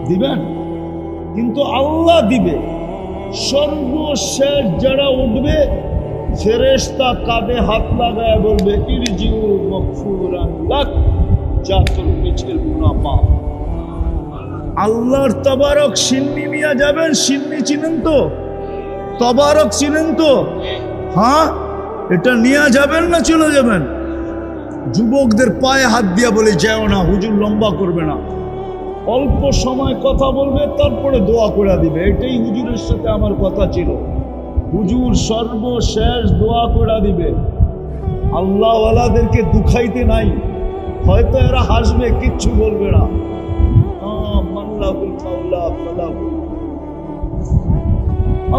দিবেন, কিন্তু আল্লাহ দিবে। সর্বশেষ যারা উঠবে, ফেরেশতা কাঁধে হাত লাগায় বলবে ইরজিউ মাগফুরান লাক, যা তোর পিছের গুনাহ মাফ। আল্লাহর তাবারক সিন্নি নিয়ে যাবেন। সিন্নি চিনেন তো? তাবারক চিনেন তো? হ্যাঁ, এটা নিয়ে যাবেন না চলে যাবেন? যুবকদের পায়ে হাত দিয়া বলে যাও না, হুজুর লম্বা করবে না, অল্প সময় কথা বলবে, তারপরে দোয়া করে দিবে। এটাই হুজুরের সাথে আমার কথা ছিল। হুজুর সর্বশেষ দোয়া করে দিবে। আল্লাহওয়ালাদেরকে দুখাইতে নাই, হয়তো এরা হাসবে, কিচ্ছু বলবে না।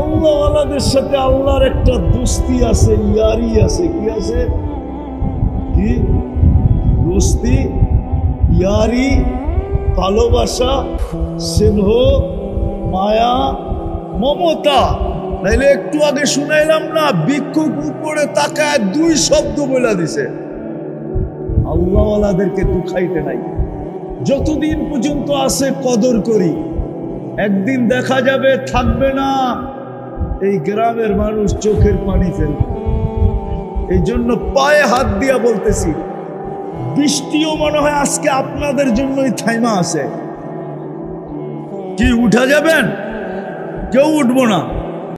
আল্লাহওয়ালাদের সাথে আল্লাহর একটা দোস্তি আছে, ইয়ারি আছে। কি আছে? কি দোস্তি, ইয়ারি, ভালোবাসা, স্নেহ, মায়া, মমতা। তাইলে একটু আগে শুনাইলাম না, ভিক্ষুক উপরে তাকায় 2 শব্দ বলে দিছে। আল্লাহওয়ালাদেরকে দুখাইতে নাই। যতদিন পর্যন্ত আছে কদর করি, একদিন দেখা যাবে থাকবে না। এই গ্রামের মানুষ চোখের পানি ফেলবে। এই জন্য পায়ে হাত দিয়া বলতেছি, বৃষ্টিও মনে হয় আজকে আপনাদের জন্যই থাইমা আছে। কি উঠা যাবেন? কেউ উঠবো না।